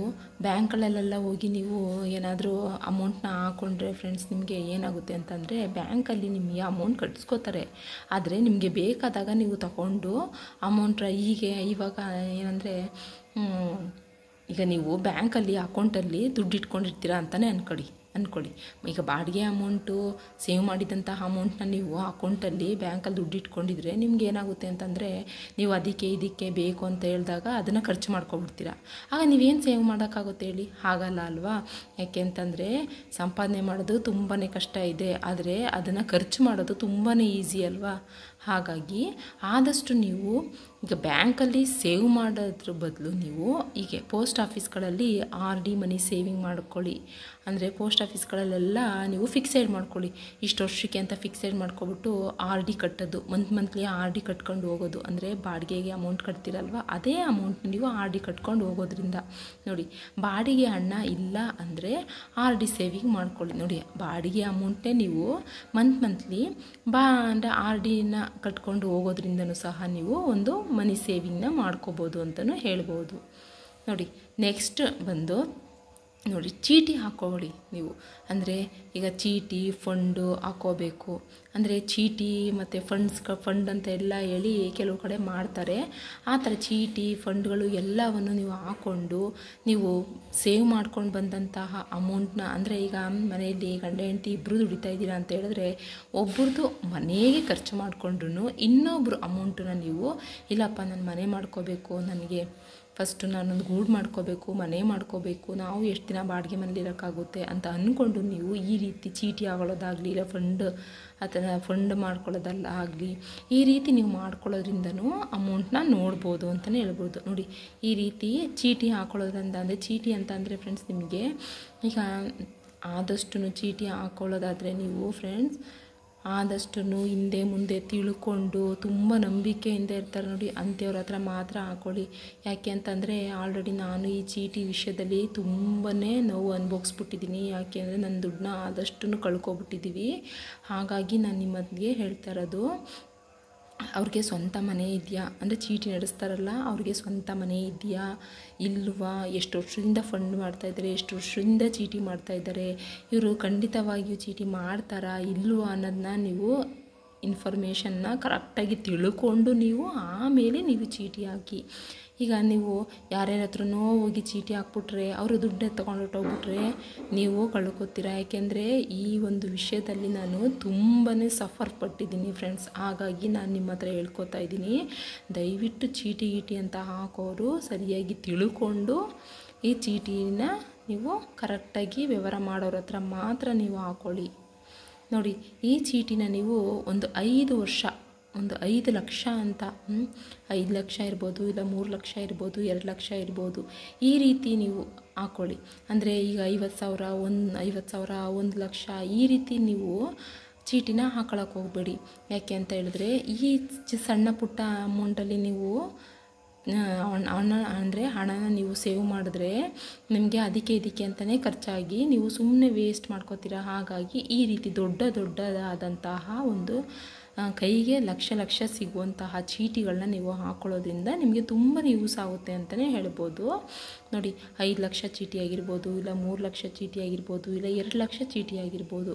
ಬ್ಯಾಂಕ್ಗಳಲ್ಲೆಲ್ಲ ಹೋಗಿ ನೀವು ಏನಾದರೂ ಅಮೌಂಟನ್ನ ಹಾಕ್ಕೊಂಡ್ರೆ ಫ್ರೆಂಡ್ಸ್, ನಿಮಗೆ ಏನಾಗುತ್ತೆ ಅಂತಂದರೆ ಬ್ಯಾಂಕಲ್ಲಿ ನಿಮಗೆ ಅಮೌಂಟ್ ಕಟ್ಸ್ಕೋತಾರೆ. ಆದರೆ ನಿಮಗೆ ಬೇಕಾದಾಗ ನೀವು ತಗೊಂಡು ಇವಾಗ ಏನಂದರೆ, ಈಗ ನೀವು ಬ್ಯಾಂಕಲ್ಲಿ ಅಕೌಂಟಲ್ಲಿ ದುಡ್ಡು ಇಟ್ಕೊಂಡಿರ್ತೀರ ಅಂತಲೇ ಅಂದ್ಕೊಳ್ಳಿ. ಈಗ ಬಾಡಿಗೆ ಅಮೌಂಟು ಸೇವ್ ಮಾಡಿದಂತಹ ಅಮೌಂಟನ್ನ ನೀವು ಅಕೌಂಟಲ್ಲಿ ಬ್ಯಾಂಕಲ್ಲಿ ದುಡ್ಡು ಇಟ್ಕೊಂಡಿದ್ರೆ ನಿಮ್ಗೆ ಏನಾಗುತ್ತೆ ಅಂತಂದರೆ, ನೀವು ಇದಕ್ಕೆ ಬೇಕು ಅಂತ ಹೇಳಿದಾಗ ಅದನ್ನು ಖರ್ಚು ಮಾಡ್ಕೊಬಿಡ್ತೀರ. ಆಗ ನೀವೇನು ಸೇವ್ ಮಾಡೋಕ್ಕಾಗುತ್ತೆ ಹೇಳಿ? ಆಗಲ್ಲ ಅಲ್ವಾ. ಯಾಕೆ ಅಂತಂದರೆ ಸಂಪಾದನೆ ಮಾಡೋದು ತುಂಬಾ ಕಷ್ಟ ಇದೆ, ಆದರೆ ಅದನ್ನು ಖರ್ಚು ಮಾಡೋದು ತುಂಬಾ ಈಸಿ ಅಲ್ವಾ. ಹಾಗಾಗಿ ಆದಷ್ಟು ನೀವು ಈಗ ಬ್ಯಾಂಕಲ್ಲಿ ಸೇವ್ ಮಾಡೋದ್ರ ಬದಲು ನೀವು ಹೀಗೆ ಪೋಸ್ಟ್ ಆಫೀಸ್ಗಳಲ್ಲಿ RD ಮನಿ ಸೇವಿಂಗ್ ಮಾಡ್ಕೊಳ್ಳಿ. ಅಂದರೆ ಪೋಸ್ಟ್ ಆಫೀಸ್ಗಳಲ್ಲೆಲ್ಲ ನೀವು ಫಿಕ್ಸೆಡ್ ಮಾಡ್ಕೊಳ್ಳಿ. ಇಷ್ಟು ವರ್ಷಕ್ಕೆ ಅಂತ ಫಿಕ್ಸೆಡ್ ಮಾಡ್ಕೊಬಿಟ್ಟು RD ಕಟ್ಟೋದು, ಮಂತ್ಲಿ RD ಕಟ್ಕೊಂಡು ಹೋಗೋದು. ಅಂದರೆ ಬಾಡಿಗೆಗೆ ಅಮೌಂಟ್ ಕಟ್ತೀರಲ್ವ, ಅದೇ ಅಮೌಂಟ್ ನೀವು RD ಕಟ್ಕೊಂಡು ಹೋಗೋದ್ರಿಂದ ನೋಡಿ, ಬಾಡಿಗೆ ಹಣ ಇಲ್ಲ ಅಂದರೆ RD ಸೇವಿಂಗ್ ಮಾಡ್ಕೊಳ್ಳಿ. ನೋಡಿ, ಬಾಡಿಗೆ ಅಮೌಂಟೇ ನೀವು ಮಂತ್ಲಿ ಅಂದರೆ RDನ ಕಟ್ಕೊಂಡು ಹೋಗೋದ್ರಿಂದನೂ ಸಹ ನೀವು ಒಂದು ಮನಿ ಸೇವಿಂಗ್ನ ಮಾಡ್ಕೋಬೋದು ಅಂತಲೂ ಹೇಳ್ಬೋದು. ನೋಡಿ, ನೆಕ್ಸ್ಟ್ ಬಂದು ನೋಡಿ ಚೀಟಿ ಹಾಕೊಳ್ಳಿ ನೀವು. ಅಂದರೆ ಈಗ ಚೀಟಿ ಫಂಡು ಹಾಕೋಬೇಕು ಅಂದರೆ ಚೀಟಿ ಮತ್ತು ಫಂಡ್ ಅಂತ ಎಲ್ಲ ಹೇಳಿ ಕೆಲವು ಕಡೆ ಮಾಡ್ತಾರೆ. ಆ ಥರ ಚೀಟಿ ಫಂಡ್ಗಳು ಎಲ್ಲವನ್ನು ನೀವು ಹಾಕ್ಕೊಂಡು ನೀವು ಸೇವ್ ಮಾಡ್ಕೊಂಡು ಬಂದಂತಹ ಅಮೌಂಟ್ನ, ಅಂದರೆ ಈಗ ಮನೆಯಲ್ಲಿ ಗಂಡ ಹೆಂಡತಿ ಇಬ್ಬರು ದುಡಿತಾ ಇದ್ದೀರಾ ಅಂತ ಹೇಳಿದ್ರೆ ಒಬ್ರದ್ದು ಮನೆಗೆ ಖರ್ಚು ಮಾಡಿಕೊಂಡ್ರು ಇನ್ನೊಬ್ಬರು ಅಮೌಂಟನ್ನ ನೀವು ಇಲ್ಲಪ್ಪ ನಾನು ಮನೆ ಮಾಡ್ಕೋಬೇಕು, ನನಗೆ ಫಸ್ಟು ನಾನೊಂದು ಗೂಡು ಮಾಡ್ಕೋಬೇಕು, ಮನೆ ಮಾಡ್ಕೋಬೇಕು, ನಾವು ಎಷ್ಟು ದಿನ ಬಾಡಿಗೆ ಮನೇಲಿ ಇರೋಕ್ಕಾಗುತ್ತೆ ಅಂತ ಅಂದ್ಕೊಂಡು ನೀವು ಈ ರೀತಿ ಚೀಟಿ ಆಗೋದಾಗಲಿ ಇಲ್ಲ ಫಂಡ್ ಮಾಡ್ಕೊಳ್ಳೋದಲ್ಲ ಆಗಲಿ ಈ ರೀತಿ ನೀವು ಮಾಡ್ಕೊಳ್ಳೋದ್ರಿಂದನೂ ಅಮೌಂಟ್ನ ನೋಡ್ಬೋದು ಅಂತಲೇ ಹೇಳ್ಬೋದು. ನೋಡಿ ಈ ರೀತಿ ಚೀಟಿ ಹಾಕೊಳ್ಳೋದ್ರಿಂದ, ಅಂದರೆ ಚೀಟಿ ಅಂತ ಅಂದರೆ ಫ್ರೆಂಡ್ಸ್ ನಿಮಗೆ ಈಗ ಆದಷ್ಟು ಚೀಟಿ ಹಾಕ್ಕೊಳ್ಳೋದಾದರೆ ನೀವು ಫ್ರೆಂಡ್ಸ್ ಆದಷ್ಟು ಹಿಂದೆ ಮುಂದೆ ತಿಳ್ಕೊಂಡು ತುಂಬ ನಂಬಿಕೆಯಿಂದ ಇರ್ತಾರೆ ನೋಡಿ ಅಂಥವ್ರ ಹತ್ರ ಮಾತ್ರ ಹಾಕ್ಕೊಳ್ಳಿ. ಯಾಕೆ ಅಂತಂದರೆ ಆಲ್ರೆಡಿ ನಾನು ಈ ಚೀಟಿ ವಿಷಯದಲ್ಲಿ ತುಂಬಾ ನೋವು ಅನುಭವಿಸ್ಬಿಟ್ಟಿದ್ದೀನಿ. ಯಾಕೆ ಅಂದರೆ ನನ್ನ ದುಡ್ಡನ್ನ ಆದಷ್ಟು ಕಳ್ಕೊಬಿಟ್ಟಿದ್ದೀವಿ. ಹಾಗಾಗಿ ನಾನು ನಿಮಗೆ ಹೇಳ್ತಾ ಇರೋದು, ಅವ್ರಿಗೆ ಸ್ವಂತ ಮನೆ ಇದೆಯಾ ಅಂದರೆ ಚೀಟಿ ನಡೆಸ್ತಾರಲ್ಲ ಅವ್ರಿಗೆ ಸ್ವಂತ ಮನೆ ಇದೆಯಾ ಇಲ್ವಾ, ಎಷ್ಟು ವರ್ಷದಿಂದ ಫಂಡ್ ಮಾಡ್ತಾಯಿದ್ದಾರೆ, ಎಷ್ಟು ವರ್ಷದಿಂದ ಚೀಟಿ ಮಾಡ್ತಾಯಿದ್ದಾರೆ, ಇವರು ಖಂಡಿತವಾಗಿಯೂ ಚೀಟಿ ಮಾಡ್ತಾರಾ ಇಲ್ವಾ ಅನ್ನೋದನ್ನ ನೀವು ಇನ್ಫಾರ್ಮೇಷನ್ನ ಕರೆಕ್ಟಾಗಿ ತಿಳ್ಕೊಂಡು ನೀವು ಆಮೇಲೆ ನೀವು ಚೀಟಿ ಹಾಕಿ. ಈಗ ನೀವು ಯಾರ್ಯಾರ ಹತ್ರನೋ ಹೋಗಿ ಚೀಟಿ ಹಾಕ್ಬಿಟ್ರೆ ಅವರು ದುಡ್ಡನ್ನ ತೊಗೊಂಡೋಗ್ಬಿಟ್ರೆ ನೀವು ಕಳ್ಕೊತೀರ. ಯಾಕೆಂದರೆ ಈ ಒಂದು ವಿಷಯದಲ್ಲಿ ನಾನು ತುಂಬಾ ಸಫರ್ ಪಟ್ಟಿದ್ದೀನಿ ಫ್ರೆಂಡ್ಸ್. ಹಾಗಾಗಿ ನಾನು ನಿಮ್ಮ ಹತ್ರ ಹೇಳ್ಕೊತಾ ಇದ್ದೀನಿ, ದಯವಿಟ್ಟು ಚೀಟಿ ಅಂತ ಹಾಕೋರು ಸರಿಯಾಗಿ ತಿಳ್ಕೊಂಡು ಈ ಚೀಟಿನ ನೀವು ಕರೆಕ್ಟಾಗಿ ವ್ಯವಹಾರ ಮಾಡೋರ ಹತ್ರ ಮಾತ್ರ ನೀವು ಹಾಕ್ಕೊಳ್ಳಿ. ನೋಡಿ ಈ ಚೀಟಿನ ನೀವು ಒಂದು 5 ವರ್ಷ, ಒಂದು 5 ಲಕ್ಷ ಅಂತ 5 ಲಕ್ಷ ಇರ್ಬೋದು, ಇಲ್ಲ 3 ಲಕ್ಷ ಇರ್ಬೋದು, 2 ಲಕ್ಷ ಇರ್ಬೋದು, ಈ ರೀತಿ ನೀವು ಹಾಕ್ಕೊಳ್ಳಿ. ಅಂದರೆ ಈಗ 50,000 1 ಲಕ್ಷ ಈ ರೀತಿ ನೀವು ಚೀಟಿನ ಹಾಕೊಳ್ಳೋಕೆ ಹೋಗಬೇಡಿ. ಯಾಕೆ ಅಂತ ಹೇಳಿದ್ರೆ ಈ ಸಣ್ಣ ಪುಟ್ಟ ಅಮೌಂಟಲ್ಲಿ ನೀವು ಹಣನ ನೀವು ಸೇವ್ ಮಾಡಿದ್ರೆ ನಿಮಗೆ ಇದಕ್ಕೆ ಅಂತಲೇ ಖರ್ಚಾಗಿ ನೀವು ಸುಮ್ಮನೆ ವೇಸ್ಟ್ ಮಾಡ್ಕೋತೀರ. ಹಾಗಾಗಿ ಈ ರೀತಿ ದೊಡ್ಡದಾದಂತಹ ಒಂದು ಕೈಗೆ ಲಕ್ಷ ಸಿಗುವಂತಹ ಚೀಟಿಗಳನ್ನ ನೀವು ಹಾಕ್ಕೊಳ್ಳೋದ್ರಿಂದ ನಿಮಗೆ ತುಂಬ ಯೂಸ್ ಆಗುತ್ತೆ ಅಂತಲೇ ಹೇಳ್ಬೋದು. ನೋಡಿ 5 ಲಕ್ಷ ಚೀಟಿ ಆಗಿರ್ಬೋದು, ಇಲ್ಲ 3 ಲಕ್ಷ ಚೀಟಿ ಆಗಿರ್ಬೋದು, ಇಲ್ಲ 2 ಲಕ್ಷ ಚೀಟಿ ಆಗಿರ್ಬೋದು.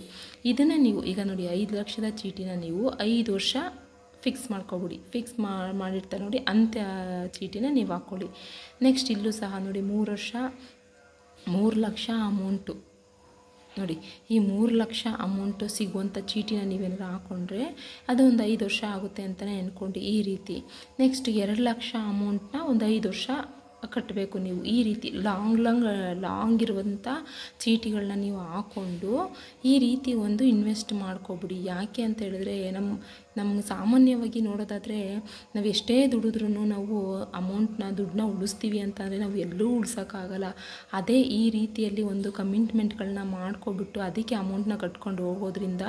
ಇದನ್ನು ನೀವು ಈಗ ನೋಡಿ 5 ಲಕ್ಷದ ಚೀಟಿನ ನೀವು 5 ವರ್ಷ ಫಿಕ್ಸ್ ಮಾಡ್ಕೊಬಿಡಿ. ಮಾಡಿರ್ತಾರೆ ನೋಡಿ ಅಂಥ ಚೀಟಿನ ನೀವು ಹಾಕ್ಕೊಳ್ಳಿ. ನೆಕ್ಸ್ಟ್ ಇಲ್ಲೂ ಸಹ ನೋಡಿ 3 ಲಕ್ಷ ಅಮೌಂಟು, ನೋಡಿ ಈ 3 ಲಕ್ಷ ಅಮೌಂಟು ಸಿಗುವಂಥ ಚೀಟಿನ ನೀವೇನಾದ್ರು ಹಾಕ್ಕೊಂಡ್ರೆ ಅದು ಒಂದು 5 ವರ್ಷ ಆಗುತ್ತೆ ಅಂತಲೇ ಅಂದ್ಕೊಂಡು ಈ ರೀತಿ. ನೆಕ್ಸ್ಟ್ 2 ಲಕ್ಷ ಅಮೌಂಟ್ನ ಒಂದು 5 ವರ್ಷ ಕಟ್ಟಬೇಕು ನೀವು. ಈ ರೀತಿ ಲಾಂಗ್ ಇರುವಂಥ ಚೀಟಿಗಳನ್ನ ನೀವು ಹಾಕ್ಕೊಂಡು ಈ ರೀತಿ ಒಂದು ಇನ್ವೆಸ್ಟ್ ಮಾಡ್ಕೊಬಿಡಿ. ಯಾಕೆ ಅಂತ ಹೇಳಿದ್ರೆ ನಮ್ಗೆ ಸಾಮಾನ್ಯವಾಗಿ ನೋಡೋದಾದರೆ ನಾವು ಎಷ್ಟೇ ದುಡಿದ್ರೂ ನಾವು ದುಡ್ಡನ್ನ ಉಳಿಸ್ತೀವಿ ಅಂತಂದರೆ ನಾವು ಎಲ್ಲೂ ಉಳ್ಸೋಕ್ಕಾಗಲ್ಲ. ಅದೇ ಈ ರೀತಿಯಲ್ಲಿ ಒಂದು ಕಮಿಟ್ಮೆಂಟ್ಗಳನ್ನ ಮಾಡ್ಕೊಬಿಟ್ಟು ಅದಕ್ಕೆ ಅಮೌಂಟ್ನ ಕಟ್ಕೊಂಡು ಹೋಗೋದ್ರಿಂದ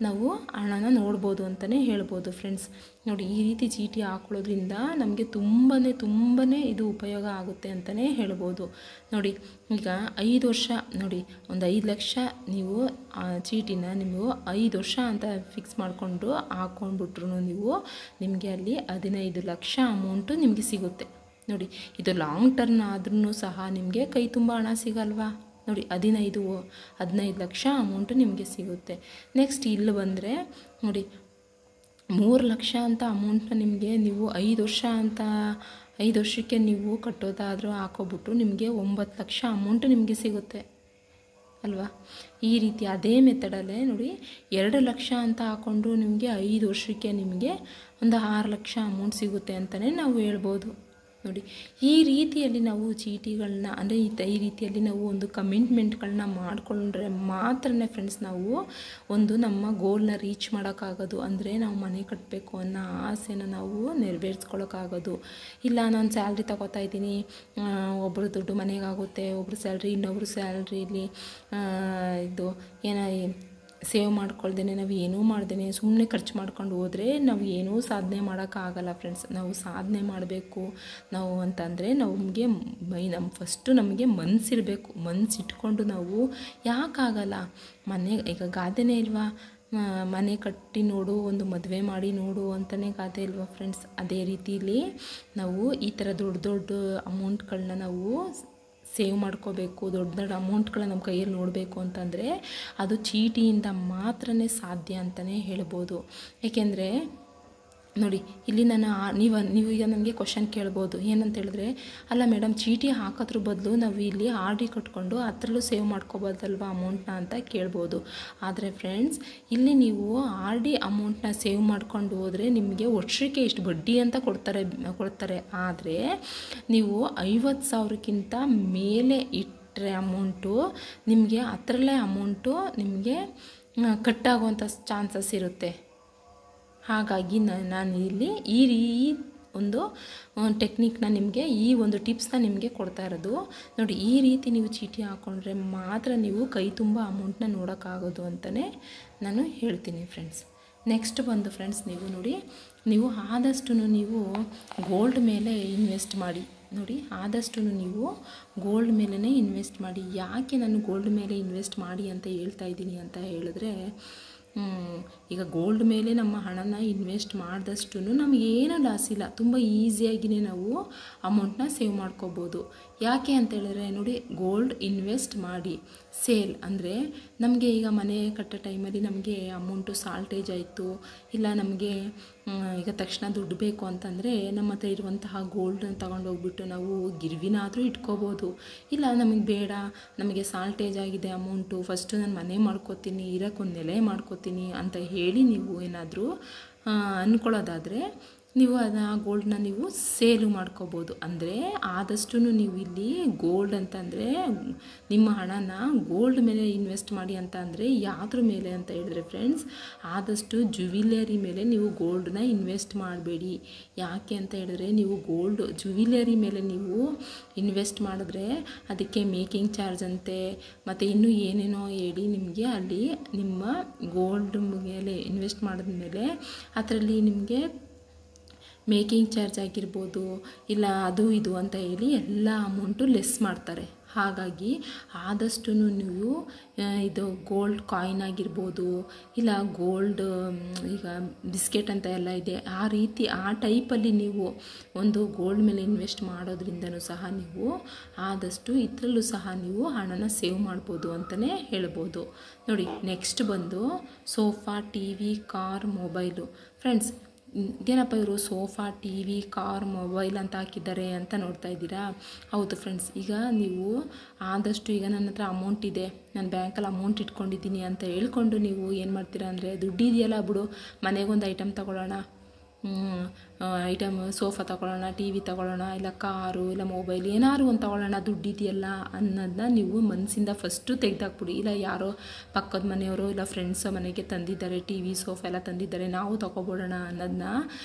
ನಾವು ಹಣನ ನೋಡ್ಬೋದು ಅಂತಲೇ ಹೇಳ್ಬೋದು ಫ್ರೆಂಡ್ಸ್. ನೋಡಿ ಈ ರೀತಿ ಚೀಟಿ ಹಾಕೊಳ್ಳೋದ್ರಿಂದ ನಮಗೆ ತುಂಬಾ ಇದು ಉಪಯೋಗ ಆಗುತ್ತೆ ಅಂತಲೇ ಹೇಳ್ಬೋದು. ನೋಡಿ ಈಗ 5 ವರ್ಷ ನೋಡಿ ಒಂದು 5 ಲಕ್ಷ ನೀವು ಚೀಟಿನ ನೀವು 5 ವರ್ಷ ಅಂತ ಫಿಕ್ಸ್ ಮಾಡಿಕೊಂಡು ಹಾಕ್ಕೊಂಡ್ಬಿಟ್ರು ನಿಮಗೆ ಅಲ್ಲಿ 15 ಲಕ್ಷ ಅಮೌಂಟು ನಿಮಗೆ ಸಿಗುತ್ತೆ. ನೋಡಿ ಇದು ಲಾಂಗ್ ಟರ್ಮ್ ಆದ್ರೂ ಸಹ ನಿಮಗೆ ಕೈ ತುಂಬ ಹಣ ಸಿಗಲ್ವಾ. ನೋಡಿ 15 ಲಕ್ಷ ಅಮೌಂಟು ನಿಮಗೆ ಸಿಗುತ್ತೆ. ನೆಕ್ಸ್ಟ್ ಇಲ್ಲಿ ಬಂದರೆ ನೋಡಿ 3 ಲಕ್ಷ ಅಂತ ಅಮೌಂಟ್ನ ನಿಮಗೆ ನೀವು 5 ವರ್ಷಕ್ಕೆ ನೀವು ಕಟ್ಟೋದಾದರೂ ಹಾಕೋಬಿಟ್ಟು ನಿಮಗೆ 9 ಲಕ್ಷ ಅಮೌಂಟು ನಿಮಗೆ ಸಿಗುತ್ತೆ ಅಲ್ವಾ. ಈ ರೀತಿ ಅದೇ ಮೆಥಡಲ್ಲೇ ನೋಡಿ 2 ಲಕ್ಷ ಅಂತ ಹಾಕ್ಕೊಂಡು ನಿಮಗೆ 5 ವರ್ಷಕ್ಕೆ ನಿಮಗೆ ಒಂದು 6 ಲಕ್ಷ ಅಮೌಂಟ್ ಸಿಗುತ್ತೆ ಅಂತಲೇ ನಾವು ಹೇಳ್ಬೋದು. ನೋಡಿ ಈ ರೀತಿಯಲ್ಲಿ ನಾವು ಚೀಟಿಗಳನ್ನ ಅಂದರೆ ಈ ರೀತಿಯಲ್ಲಿ ನಾವು ಒಂದು ಕಮಿಟ್ಮೆಂಟ್ಗಳನ್ನ ಮಾಡಿಕೊಂಡ್ರೆ ಮಾತ್ರನೇ ಫ್ರೆಂಡ್ಸ್ ನಾವು ಒಂದು ನಮ್ಮ ಗೋಲ್ನ ರೀಚ್ ಮಾಡೋಕ್ಕಾಗೋದು. ಅಂದರೆ ನಾವು ಮನೆ ಕಟ್ಟಬೇಕು ಅನ್ನೋ ಆಸೆನ ನಾವು ನೆರವೇರಿಸ್ಕೊಳ್ಳೋಕ್ಕಾಗೋದು. ಇಲ್ಲ ನಾನು ಸ್ಯಾಲ್ರಿ ತಗೋತಾ ಇದ್ದೀನಿ, ಒಬ್ಬರು ದುಡ್ಡು ಮನೆಗಾಗುತ್ತೆ, ಒಬ್ಬರು ಸ್ಯಾಲ್ರಿ ಇನ್ನೊಬ್ರು ಸ್ಯಾಲ್ರಿಲಿ ಇದು ಸೇವ್ ಮಾಡ್ಕೊಳ್ದೇನೆ ನಾವು ಏನೂ ಮಾಡ್ದೇನೆ ಸುಮ್ಮನೆ ಖರ್ಚು ಮಾಡ್ಕೊಂಡು ಹೋದರೆ ನಾವು ಏನೂ ಸಾಧನೆ ಮಾಡೋಕ್ಕಾಗಲ್ಲ ಫ್ರೆಂಡ್ಸ್. ನಾವು ಸಾಧನೆ ಮಾಡಬೇಕು ನಾವು ಅಂತಂದರೆ ಫಸ್ಟು ನಮಗೆ ಮನಸ್ಸಿರಬೇಕು. ಮನಸ್ಸಿಟ್ಕೊಂಡು ನಾವು ಯಾಕಾಗಲ್ಲ, ಈಗ ಗಾದೆನೇ ಇಲ್ವಾ, ಮನೆ ಕಟ್ಟಿ ನೋಡು, ಒಂದು ಮದುವೆ ಮಾಡಿ ನೋಡು ಅಂತಲೇ ಗಾದೆ ಇಲ್ವಾ ಫ್ರೆಂಡ್ಸ್. ಅದೇ ರೀತಿಯಲ್ಲಿ ನಾವು ಈ ಥರ ದೊಡ್ಡ ಅಮೌಂಟ್ಗಳನ್ನ ನಾವು ಸೇವ್ ಮಾಡ್ಕೋಬೇಕು, ದೊಡ್ಡ ದೊಡ್ಡ ಅಮೌಂಟ್ಗಳನ್ನ ನಮ್ಮ ಕೈಯಲ್ಲಿ ನೋಡಬೇಕು ಅಂತಂದರೆ ಅದು ಚೀಟಿಯಿಂದ ಮಾತ್ರನೇ ಸಾಧ್ಯ ಅಂತಲೇ ಹೇಳ್ಬೋದು. ಏಕೆಂದರೆ ನೋಡಿ, ಇಲ್ಲಿ ನಾನು ನೀವು ಈಗ ನನಗೆ ಕ್ವಶನ್ ಕೇಳ್ಬೋದು, ಏನಂತ ಹೇಳಿದ್ರೆ, ಅಲ್ಲ ಮೇಡಮ್ ಚೀಟಿ ಹಾಕೋದ್ರ ಬದಲು ನಾವು ಇಲ್ಲಿ ಆರ್ ಡಿ ಕಟ್ಕೊಂಡು ಅದರಲ್ಲೂ ಸೇವ್ ಮಾಡ್ಕೋಬೋದಲ್ವ ಅಮೌಂಟ್ನ ಅಂತ ಕೇಳ್ಬೋದು. ಆದರೆ ಫ್ರೆಂಡ್ಸ್, ಇಲ್ಲಿ ನೀವು ಆರ್ ಡಿ ಅಮೌಂಟ್ನ ಸೇವ್ ಮಾಡ್ಕೊಂಡು ಹೋದರೆ ನಿಮಗೆ ವರ್ಷಕ್ಕೆ ಇಷ್ಟು ಬಡ್ಡಿ ಅಂತ ಕೊಡ್ತಾರೆ. ಆದರೆ ನೀವು 50,000ಕ್ಕಿಂತ ಮೇಲೆ ಇಟ್ಟರೆ ಅಮೌಂಟು ನಿಮಗೆ ಅದರಲ್ಲೇ ಅಮೌಂಟು ನಿಮಗೆ ಕಟ್ಟಾಗುವಂಥ ಚಾನ್ಸಸ್ ಇರುತ್ತೆ. ಹಾಗಾಗಿ ನಾನು ಇಲ್ಲಿ ಈ ಒಂದು ಟೆಕ್ನಿಕ್ನ ನಿಮಗೆ, ಈ ಒಂದು ಟಿಪ್ಸ್ನ ನಿಮಗೆ ಕೊಡ್ತಾ ಇರೋದು. ನೋಡಿ, ಈ ರೀತಿ ನೀವು ಚೀಟಿ ಹಾಕ್ಕೊಂಡ್ರೆ ಮಾತ್ರ ನೀವು ಕೈ ತುಂಬ ಅಮೌಂಟ್ನ ನೋಡೋಕ್ಕಾಗೋದು ಅಂತಲೇ ನಾನು ಹೇಳ್ತೀನಿ ಫ್ರೆಂಡ್ಸ್. ನೆಕ್ಸ್ಟ್ ಬಂದು ಫ್ರೆಂಡ್ಸ್, ನೀವು ನೋಡಿ, ನೀವು ಆದಷ್ಟು ನೀವು ಗೋಲ್ಡ್ ಮೇಲೆ ಇನ್ವೆಸ್ಟ್ ಮಾಡಿ. ನೋಡಿ, ಆದಷ್ಟು ನೀವು ಗೋಲ್ಡ್ ಮೇಲೇ ಇನ್ವೆಸ್ಟ್ ಮಾಡಿ. ಯಾಕೆ ನಾನು ಗೋಲ್ಡ್ ಮೇಲೆ ಇನ್ವೆಸ್ಟ್ ಮಾಡಿ ಅಂತ ಹೇಳ್ತಾ ಇದ್ದೀನಿ ಅಂತ ಹೇಳಿದ್ರೆ, ಈಗ ಗೋಲ್ಡ್ ಮೇಲೆ ನಮ್ಮ ಹಣನ ಇನ್ವೆಸ್ಟ್ ಮಾಡಿದಷ್ಟು ನಮಗೇನೂ ಲಾಸ್ ಇಲ್ಲ. ತುಂಬ ಈಸಿಯಾಗಿಯೇ ನಾವು ಅಮೌಂಟ್ನ ಸೇವ್ ಮಾಡ್ಕೋಬೋದು. ಯಾಕೆ ಅಂತ ಹೇಳಿದ್ರೆ, ನೋಡಿ, ಗೋಲ್ಡ್ ಇನ್ವೆಸ್ಟ್ ಮಾಡಿ ಸೇಲ್ ಅಂದರೆ ನಮಗೆ ಈಗ ಮನೆ ಕಟ್ಟೋ ಟೈಮಲ್ಲಿ ನಮಗೆ ಅಮೌಂಟು ಸಾಲ್ಟೇಜ್ ಆಯಿತು, ಇಲ್ಲ ನಮಗೆ ಈಗ ತಕ್ಷಣ ದುಡ್ಡು ಬೇಕು ಅಂತಂದರೆ ನಮ್ಮ ಹತ್ರ ಇರುವಂತಹ ಗೋಲ್ಡನ್ನ ತಗೊಂಡೋಗ್ಬಿಟ್ಟು ನಾವು ಗಿರ್ವಿನಾದರೂ ಇಟ್ಕೋಬೋದು. ಇಲ್ಲ ನಮಗೆ ಬೇಡ, ನಮಗೆ ಸಾಲ್ಟೇಜ್ ಆಗಿದೆ ಅಮೌಂಟು, ಫಸ್ಟು ನಾನು ಮನೆ ಮಾಡ್ಕೋತೀನಿ, ಇರೋಕ್ಕೊಂದು ನೆಲೆ ಮಾಡ್ಕೋತೀನಿ ಅಂತ ಹೇಳಿ ನೀವು ಏನಾದರೂ ಅಂದ್ಕೊಳ್ಳೋದಾದರೆ ನೀವು ಆ ಗೋಲ್ಡನ್ನ ನೀವು ಸೇಲು ಮಾಡ್ಕೋಬೋದು. ಅಂದರೆ ಆದಷ್ಟು ನೀವು ಇಲ್ಲಿ ಗೋಲ್ಡ್ ಅಂತಂದರೆ ನಿಮ್ಮ ಹಣನ ಗೋಲ್ಡ್ ಮೇಲೆ ಇನ್ವೆಸ್ಟ್ ಮಾಡಿ ಅಂತ ಅಂದರೆ ಯಾವುದ್ರ ಮೇಲೆ ಅಂತ ಹೇಳಿದ್ರೆ ಫ್ರೆಂಡ್ಸ್, ಆದಷ್ಟು ಜುವೆಲ್ಲರಿ ಮೇಲೆ ನೀವು ಗೋಲ್ಡನ್ನ ಇನ್ವೆಸ್ಟ್ ಮಾಡಬೇಡಿ. ಯಾಕೆ ಅಂತ ಹೇಳಿದ್ರೆ, ನೀವು ಜುವೆಲ್ಲರಿ ಮೇಲೆ ನೀವು ಇನ್ವೆಸ್ಟ್ ಮಾಡಿದ್ರೆ ಅದಕ್ಕೆ ಮೇಕಿಂಗ್ ಚಾರ್ಜ್ ಅಂತೆ ಮತ್ತು ಇನ್ನೂ ಏನೇನೋ ಹೇಳಿ ನಿಮಗೆ ಅಲ್ಲಿ ನಿಮ್ಮ ಗೋಲ್ಡ್ ಮೇಲೆ ಇನ್ವೆಸ್ಟ್ ಮಾಡಿದ್ಮೇಲೆ ಅದರಲ್ಲಿ ನಿಮಗೆ ಮೇಕಿಂಗ್ ಚಾರ್ಜ್ ಆಗಿರ್ಬೋದು, ಇಲ್ಲ ಅದು ಇದು ಅಂತ ಹೇಳಿ ಎಲ್ಲ ಅಮೌಂಟು ಲೆಸ್ ಮಾಡ್ತಾರೆ. ಹಾಗಾಗಿ ಆದಷ್ಟು ನೀವು ಇದು ಗೋಲ್ಡ್ ಕಾಯಿನ್ ಆಗಿರ್ಬೋದು, ಇಲ್ಲ ಗೋಲ್ಡ್ ಈಗ ಬಿಸ್ಕೆಟ್ ಅಂತ ಎಲ್ಲ ಇದೆ, ಆ ಟೈಪಲ್ಲಿ ನೀವು ಒಂದು ಗೋಲ್ಡ್ ಮೇಲೆ ಇನ್ವೆಸ್ಟ್ ಮಾಡೋದ್ರಿಂದನೂ ಸಹ ನೀವು ಆದಷ್ಟು ಇದರಲ್ಲೂ ಸಹ ನೀವು ಹಣನ ಸೇವ್ ಮಾಡ್ಬೋದು ಅಂತಲೇ ಹೇಳ್ಬೋದು. ನೋಡಿ, ನೆಕ್ಸ್ಟ್ ಬಂದು sofa, T V, car, mobile. Friends, ಇದೇನಪ್ಪ ಇವರು sofa, T V, car, mobile ಅಂತ ಹಾಕಿದ್ದಾರೆ ಅಂತ ನೋಡ್ತಾ ಇದ್ದೀರಾ? ಹೌದು ಫ್ರೆಂಡ್ಸ್, ಈಗ ನೀವು ಆದಷ್ಟು ಈಗ ನನ್ನ ಹತ್ರ ಅಮೌಂಟ್ ಇದೆ, ನಾನು ಬ್ಯಾಂಕಲ್ಲಿ ಅಮೌಂಟ್ ಇಟ್ಕೊಂಡಿದ್ದೀನಿ ಅಂತ ಹೇಳ್ಕೊಂಡು ನೀವು ಏನು ಮಾಡ್ತೀರಾ ಅಂದರೆ, ದುಡ್ಡಿದೆಯಲ್ಲ ಬಿಡು ಮನೆಗೊಂದು ಐಟಮ್ ತೊಗೊಳ್ಳೋಣ, ಸೋಫಾ ತೊಗೊಳ್ಳೋಣ, ಟಿ ವಿ ತೊಗೊಳ್ಳೋಣ, ಇಲ್ಲ ಕಾರು, ಇಲ್ಲ ಮೊಬೈಲ್ ಏನಾದ್ರು ಒಂದು ತೊಗೊಳ್ಳೋಣ, ದುಡ್ಡಿದೆಯಲ್ಲ ಅನ್ನೋದನ್ನ ನೀವು ಮನಸ್ಸಿಂದ ಫಸ್ಟು ತೆಗೆದಾಕ್ಬಿಡಿ. ಇಲ್ಲ ಯಾರೋ ಪಕ್ಕದ ಮನೆಯವರು ಇಲ್ಲ ಫ್ರೆಂಡ್ಸ್ ಮನೆಗೆ ತಂದಿದ್ದಾರೆ, ಟಿ ವಿ, ಸೋಫಾ ಎಲ್ಲ ತಂದಿದ್ದಾರೆ, ನಾವು ತೊಗೊಬೋಡೋಣ ಅನ್ನೋದನ್ನ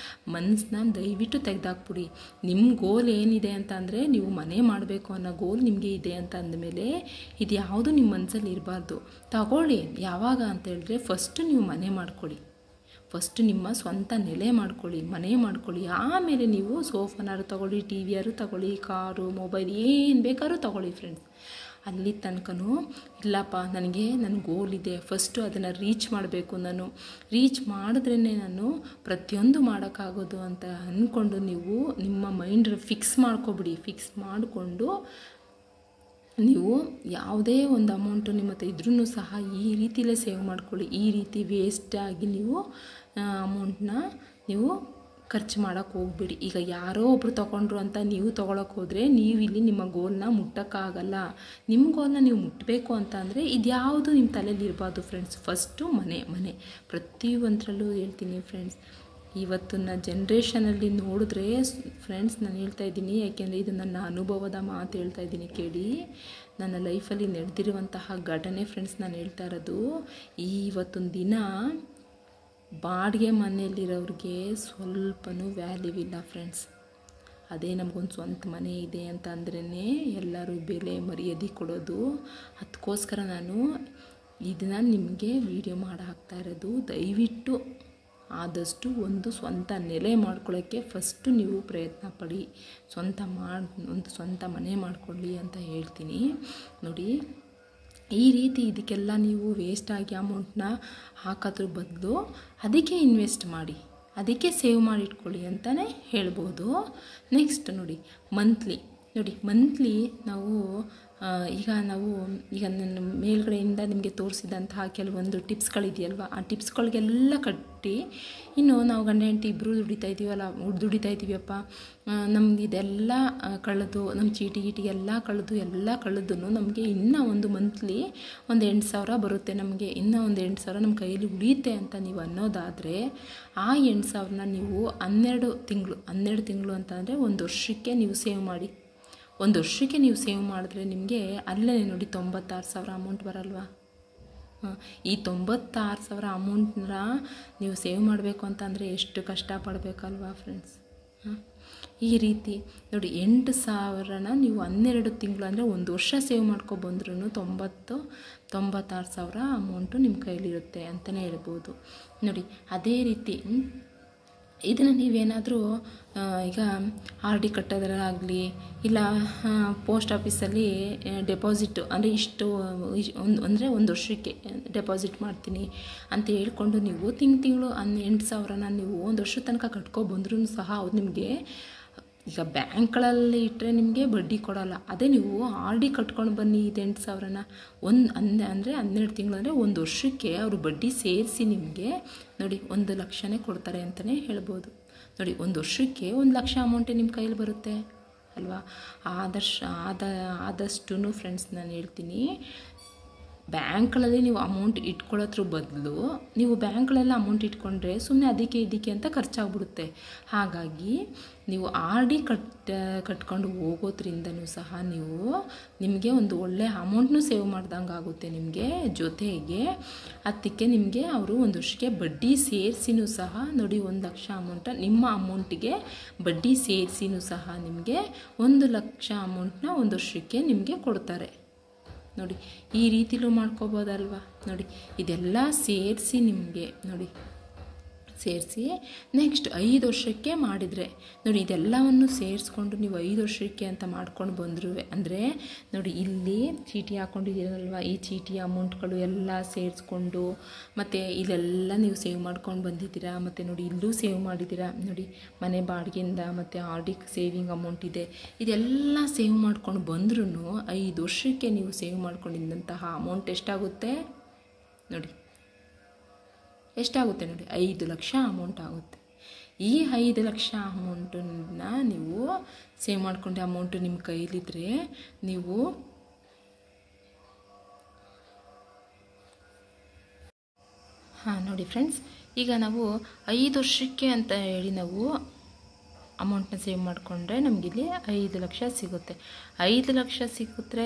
ಮನಸ್ಸನ್ನ ದಯವಿಟ್ಟು ತೆಗೆದಾಕ್ಬಿಡಿ. ನಿಮ್ಮ ಗೋಲ್ ಏನಿದೆ ಅಂತ ಅಂದರೆ, ನೀವು ಮನೆ ಮಾಡಬೇಕು ಅನ್ನೋ ಗೋಲ್ ನಿಮಗೆ ಇದೆ ಅಂತ ಅಂದಮೇಲೆ ಇದು ಯಾವುದು ನಿಮ್ಮ ಮನಸ್ಸಲ್ಲಿ ಇರಬಾರ್ದು. ತಗೊಳ್ಳಿ, ಯಾವಾಗ ಅಂತ ಹೇಳಿದ್ರೆ ಫಸ್ಟು ನೀವು ಮನೆ ಮಾಡ್ಕೊಳ್ಳಿ, ಫಸ್ಟ್ ನಿಮ್ಮ ಸ್ವಂತ ನೆಲೆ ಮಾಡ್ಕೊಳ್ಳಿ, ಮನೆ ಮಾಡ್ಕೊಳ್ಳಿ. ಆಮೇಲೆ ನೀವು ಸೋಫಾನಾರು ತೊಗೊಳ್ಳಿ, ಟಿ ವಿಯಾರು ತೊಗೊಳ್ಳಿ, ಕಾರು, ಮೊಬೈಲ್ ಏನು ಬೇಕಾದ್ರೂ ತೊಗೊಳ್ಳಿ ಫ್ರೆಂಡ್ಸ್. ಅಲ್ಲಿ ತನಕನೂ ಇಲ್ಲಪ್ಪ ನನ್ನ ಗೋಲ್ ಇದೆ, ಫಸ್ಟು ಅದನ್ನು ರೀಚ್ ಮಾಡಬೇಕು, ನಾನು ರೀಚ್ ಮಾಡಿದ್ರೇ ನಾನು ಪ್ರತಿಯೊಂದು ಮಾಡೋಕ್ಕಾಗೋದು ಅಂತ ಅಂದ್ಕೊಂಡು ನೀವು ನಿಮ್ಮ ಮೈಂಡ್ ಫಿಕ್ಸ್ ಮಾಡ್ಕೊಬಿಡಿ. ಫಿಕ್ಸ್ ಮಾಡಿಕೊಂಡು ನೀವು ಯಾವುದೇ ಒಂದು ಅಮೌಂಟು ನಿಮ್ಮ ಹತ್ರ ಇದ್ರೂ ಸಹ ಈ ರೀತಿಯಲ್ಲೇ ಸೇವ್ ಮಾಡ್ಕೊಳ್ಳಿ. ಈ ರೀತಿ ವೇಸ್ಟಾಗಿ ನೀವು ಅಮೌಂಟನ್ನ ನೀವು ಖರ್ಚು ಮಾಡೋಕ್ಕೆ ಹೋಗ್ಬೇಡಿ. ಈಗ ಯಾರೋ ಒಬ್ಬರು ತೊಗೊಂಡ್ರು ಅಂತ ನೀವು ತೊಗೊಳಕ್ಕೆ ಹೋದರೆ ನೀವು ಇಲ್ಲಿ ನಿಮ್ಮ ಗೋಲ್ನ ಮುಟ್ಟೋಕ್ಕಾಗಲ್ಲ. ನಿಮ್ಮ ಗೋಲ್ನ ನೀವು ಮುಟ್ಟಬೇಕು ಅಂತ ಅಂದರೆ ಇದ್ಯಾವುದು ನಿಮ್ಮ ತಲೆಯಲ್ಲಿ ಇರಬಾರ್ದು ಫ್ರೆಂಡ್ಸ್. ಫಸ್ಟು ಮನೆ ಪ್ರತಿಯೊಂದರಲ್ಲೂ ಹೇಳ್ತೀನಿ ಫ್ರೆಂಡ್ಸ್. ಇವತ್ತಿನ ಜನ್ರೇಷನಲ್ಲಿ ನೋಡಿದ್ರೆ ಫ್ರೆಂಡ್ಸ್, ನಾನು ಹೇಳ್ತಾ ಇದ್ದೀನಿ, ಯಾಕೆಂದರೆ ಇದು ನನ್ನ ಅನುಭವದ ಮಾತು ಹೇಳ್ತಾ ಇದ್ದೀನಿ ಕೇಳಿ. ನನ್ನ ಲೈಫಲ್ಲಿ ನಡೆದಿರುವಂತಹ ಘಟನೆ ಫ್ರೆಂಡ್ಸ್ ನಾನು ಹೇಳ್ತಾ ಇರೋದು. ಇವತ್ತೊಂದು ದಿನ ಬಾಡಿಗೆ ಮನೆಯಲ್ಲಿರೋರಿಗೆ ಸ್ವಲ್ಪನೂ ವ್ಯಾಲ್ಯೂ ಇಲ್ಲ ಫ್ರೆಂಡ್ಸ್. ಅದೇ ನಮಗೊಂದು ಸ್ವಂತ ಮನೆ ಇದೆ ಅಂತ ಅಂದ್ರೇ ಎಲ್ಲರೂ ಬೆಲೆ ಮರ್ಯಾದೆ ಕೊಡೋದು. ಅದಕ್ಕೋಸ್ಕರ ನಾನು ಇದನ್ನು ನಿಮಗೆ ವಿಡಿಯೋ ಮಾಡಿ ಹಾಕ್ತಾ ಇರೋದು. ದಯವಿಟ್ಟು ಆದಷ್ಟು ಒಂದು ಸ್ವಂತ ನೆಲೆ ಮಾಡ್ಕೊಳ್ಳೋಕ್ಕೆ ಫಸ್ಟು ನೀವು ಪ್ರಯತ್ನ ಪಡಿ. ಒಂದು ಸ್ವಂತ ಮನೆ ಮಾಡಿಕೊಳ್ಳಿ ಅಂತ ಹೇಳ್ತೀನಿ. ನೋಡಿ, ಈ ರೀತಿ ಇದಕ್ಕೆಲ್ಲ ನೀವು ವೇಸ್ಟಾಗಿ ಅಮೌಂಟನ್ನ ಹಾಕೋದ್ರ ಬದಲು ಅದಕ್ಕೆ ಇನ್ವೆಸ್ಟ್ ಮಾಡಿ, ಅದಕ್ಕೆ ಸೇವ್ ಮಾಡಿ ಇಟ್ಕೊಳ್ಳಿ ಅಂತಲೇ ಹೇಳ್ಬೋದು. ನೆಕ್ಸ್ಟ್ ನೋಡಿ, ಮಂತ್ಲಿ ನೋಡಿ ಮಂತ್ಲಿ ನಾವು ಈಗ ನನ್ನ ಮೇಲ್ಗಡೆಯಿಂದ ನಿಮಗೆ ತೋರಿಸಿದಂತಹ ಕೆಲವೊಂದು ಟಿಪ್ಸ್ಗಳಿದೆಯಲ್ವ, ಆ ಟಿಪ್ಸ್ಗಳಿಗೆಲ್ಲ ಕಟ್ಟಿ ಇನ್ನು ನಾವು ಗಂಡ ಹೆಂಡತಿ ಇಬ್ಬರು ದುಡಿತಾ ಇದ್ದೀವಪ್ಪ, ನಮ್ಗೆ ಇದೆಲ್ಲ ಕಳೆದು ನಮ್ಮ ಚೀಟಿ ಎಲ್ಲ ಕಳೆದು ನಮಗೆ ಇನ್ನೂ ಒಂದು ಮಂತ್ಲಿ ಒಂದು 8,000 ಬರುತ್ತೆ, ನಮಗೆ ಇನ್ನೂ ಒಂದು 8,000 ನಮ್ಮ ಕೈಯಲ್ಲಿ ಉಳಿಯುತ್ತೆ ಅಂತ ನೀವು ಅನ್ನೋದಾದರೆ ಆ 8,000ನ ನೀವು 12 ತಿಂಗಳು ಅಂತ ಅಂದರೆ ಒಂದು ವರ್ಷಕ್ಕೆ ನೀವು ಸೇವ್ ಮಾಡಿ. ಒಂದು ವರ್ಷಕ್ಕೆ ನೀವು ಸೇವ್ ಮಾಡಿದ್ರೆ ನಿಮಗೆ ಅಲ್ಲೇ ನೋಡಿ 96,000 ಅಮೌಂಟ್ ಬರಲ್ವಾ? ಈ 96,000 ಅಮೌಂಟ್ನ ನೀವು ಸೇವ್ ಮಾಡಬೇಕು ಅಂತಂದರೆ ಎಷ್ಟು ಕಷ್ಟಪಡಬೇಕಲ್ವಾ ಫ್ರೆಂಡ್ಸ್? ಈ ರೀತಿ ನೋಡಿ 8,000ನ ನೀವು 12 ತಿಂಗಳು ಅಂದರೆ ಒಂದು ವರ್ಷ ಸೇವ್ ಮಾಡ್ಕೊಬಂದ್ರೂ 96,000 ಅಮೌಂಟು ನಿಮ್ಮ ಕೈಲಿರುತ್ತೆ ಅಂತಲೇ ಹೇಳ್ಬೋದು. ನೋಡಿ ಅದೇ ರೀತಿ ಇದನ್ನು ನೀವೇನಾದರೂ ಈಗ ಆರ್ ಡಿ ಕಟ್ಟೋದ್ರಾಗಲಿ ಇಲ್ಲ ಪೋಸ್ಟ್ ಆಫೀಸಲ್ಲಿ ಡೆಪಾಸಿಟ್ ಅಂದರೆ ಒಂದು ವರ್ಷಕ್ಕೆ ಡೆಪಾಸಿಟ್ ಮಾಡ್ತೀನಿ ಅಂತ ಹೇಳ್ಕೊಂಡು ನೀವು ತಿಂಗಳು 8,000ನ ನೀವು ಒಂದು ವರ್ಷದ ತನಕ ಕಟ್ಕೊಬಂದ್ರೂ ಸಹ ಅವ್ರು ನಿಮಗೆ ಈಗ ಬ್ಯಾಂಕ್ಗಳಲ್ಲಿ ಇಟ್ಟರೆ ನಿಮಗೆ ಬಡ್ಡಿ ಕೊಡೋಲ್ಲ. ಅದೇ ನೀವು ಆರ್ ಡಿ ಕಟ್ಕೊಂಡು ಬನ್ನಿ ಇದು 8,000ನ ಅಂದರೆ 12 ತಿಂಗಳು ಅಂದರೆ ಒಂದು ವರ್ಷಕ್ಕೆ ಅವರು ಬಡ್ಡಿ ಸೇರಿಸಿ ನಿಮಗೆ ನೋಡಿ 1 ಲಕ್ಷನೇ ಕೊಡ್ತಾರೆ ಅಂತಲೇ ಹೇಳ್ಬೋದು. ನೋಡಿ ಒಂದು ವರ್ಷಕ್ಕೆ 1 ಲಕ್ಷ ಅಮೌಂಟೇ ನಿಮ್ಮ ಕೈಯಲ್ಲಿ ಬರುತ್ತೆ ಅಲ್ವಾ? ಆದಷ್ಟು ಫ್ರೆಂಡ್ಸ್ ನಾನು ಹೇಳ್ತೀನಿ, ಬ್ಯಾಂಕ್ಗಳಲ್ಲಿ ನೀವು ಅಮೌಂಟ್ ಇಟ್ಕೊಳ್ಳೋದ್ರ ಬದಲು ನೀವು ಬ್ಯಾಂಕ್ಗಳೆಲ್ಲ ಅಮೌಂಟ್ ಇಟ್ಕೊಂಡ್ರೆ ಸುಮ್ಮನೆ ಅದಕ್ಕೆ ಅಂತ ಖರ್ಚಾಗ್ಬಿಡುತ್ತೆ. ಹಾಗಾಗಿ ನೀವು ಆರ್ ಡಿ ಕಟ್ಕೊಂಡು ಹೋಗೋದ್ರಿಂದನೂ ಸಹ ನಿಮಗೆ ಒಂದು ಒಳ್ಳೆಯ ಅಮೌಂಟ್ನೂ ಸೇವ್ ಮಾಡ್ದಂಗೆ ಆಗುತ್ತೆ. ನಿಮಗೆ ಜೊತೆಗೆ ಅದಕ್ಕೆ ನಿಮಗೆ ಅವರು ಒಂದು ವರ್ಷಕ್ಕೆ ಬಡ್ಡಿ ಸೇರಿಸಿನೂ ಸಹ ನೋಡಿ 1 ಲಕ್ಷ ಅಮೌಂಟ ನಿಮ್ಮ ಅಮೌಂಟಿಗೆ ಬಡ್ಡಿ ಸೇರಿಸಿನೂ ಸಹ ನಿಮಗೆ 1 ಲಕ್ಷ ಅಮೌಂಟನ್ನ ಒಂದು ವರ್ಷಕ್ಕೆ ನಿಮಗೆ ಕೊಡ್ತಾರೆ. ನೋಡಿ ಈ ರೀತಿಲೂ ಮಾಡ್ಕೋಬೋದಲ್ವ? ನೋಡಿ ಇದೆಲ್ಲ ಸೇರಿಸಿ ನಿಮಗೆ ನೋಡಿ ಸೇರಿಸಿ ನೆಕ್ಸ್ಟ್ 5 ವರ್ಷಕ್ಕೆ ಮಾಡಿದರೆ ನೋಡಿ ಇದೆಲ್ಲವನ್ನು ಸೇರಿಸ್ಕೊಂಡು ನೀವು 5 ವರ್ಷಕ್ಕೆ ಅಂತ ಮಾಡ್ಕೊಂಡು ಬಂದರೂ ಅಂದರೆ ನೋಡಿ ಇಲ್ಲಿ ಚೀಟಿ ಹಾಕ್ಕೊಂಡಿದ್ದೀರಲ್ವ, ಈ ಚೀಟಿ ಅಮೌಂಟ್ಗಳು ಎಲ್ಲ ಸೇರಿಸ್ಕೊಂಡು ಮತ್ತು ಇಲ್ಲೆಲ್ಲ ನೀವು ಸೇವ್ ಮಾಡ್ಕೊಂಡು ಬಂದಿದ್ದೀರಾ. ಮತ್ತು ನೋಡಿ ಇಲ್ಲೂ ಸೇವ್ ಮಾಡಿದ್ದೀರಾ ನೋಡಿ, ಮನೆ ಬಾಡಿಗೆಯಿಂದ ಮತ್ತು ಆರ್ ಡಿ ಸೇವಿಂಗ್ ಅಮೌಂಟ್ ಇದೆ, ಇದೆಲ್ಲ ಸೇವ್ ಮಾಡ್ಕೊಂಡು ಬಂದ್ರೂ 5 ವರ್ಷಕ್ಕೆ ನೀವು ಸೇವ್ ಮಾಡ್ಕೊಂಡಿದ್ದಂತಹ ಅಮೌಂಟ್ ಎಷ್ಟಾಗುತ್ತೆ ನೋಡಿ, ಎಷ್ಟಾಗುತ್ತೆ ನೋಡಿ 5 ಲಕ್ಷ ಅಮೌಂಟ್ ಆಗುತ್ತೆ. ಈ 5 ಲಕ್ಷ ಅಮೌಂಟನ್ನು ನೀವು ಸೇವ್ ಮಾಡ್ಕೊಂಡೆ ಅಮೌಂಟು ನಿಮ್ಮ ಕೈಲಿದ್ದರೆ ನೀವು ನೋಡಿ ಫ್ರೆಂಡ್ಸ್, ಈಗ ನಾವು 5 ವರ್ಷಕ್ಕೆ ಅಂತ ಹೇಳಿ ನಾವು ಅಮೌಂಟನ್ನ ಸೇವ್ ಮಾಡಿಕೊಂಡ್ರೆ ನಮಗಿಲ್ಲಿ 5 ಲಕ್ಷ ಸಿಗುತ್ತೆ. 5 ಲಕ್ಷ ಸಿಕ್ಕಿದ್ರೆ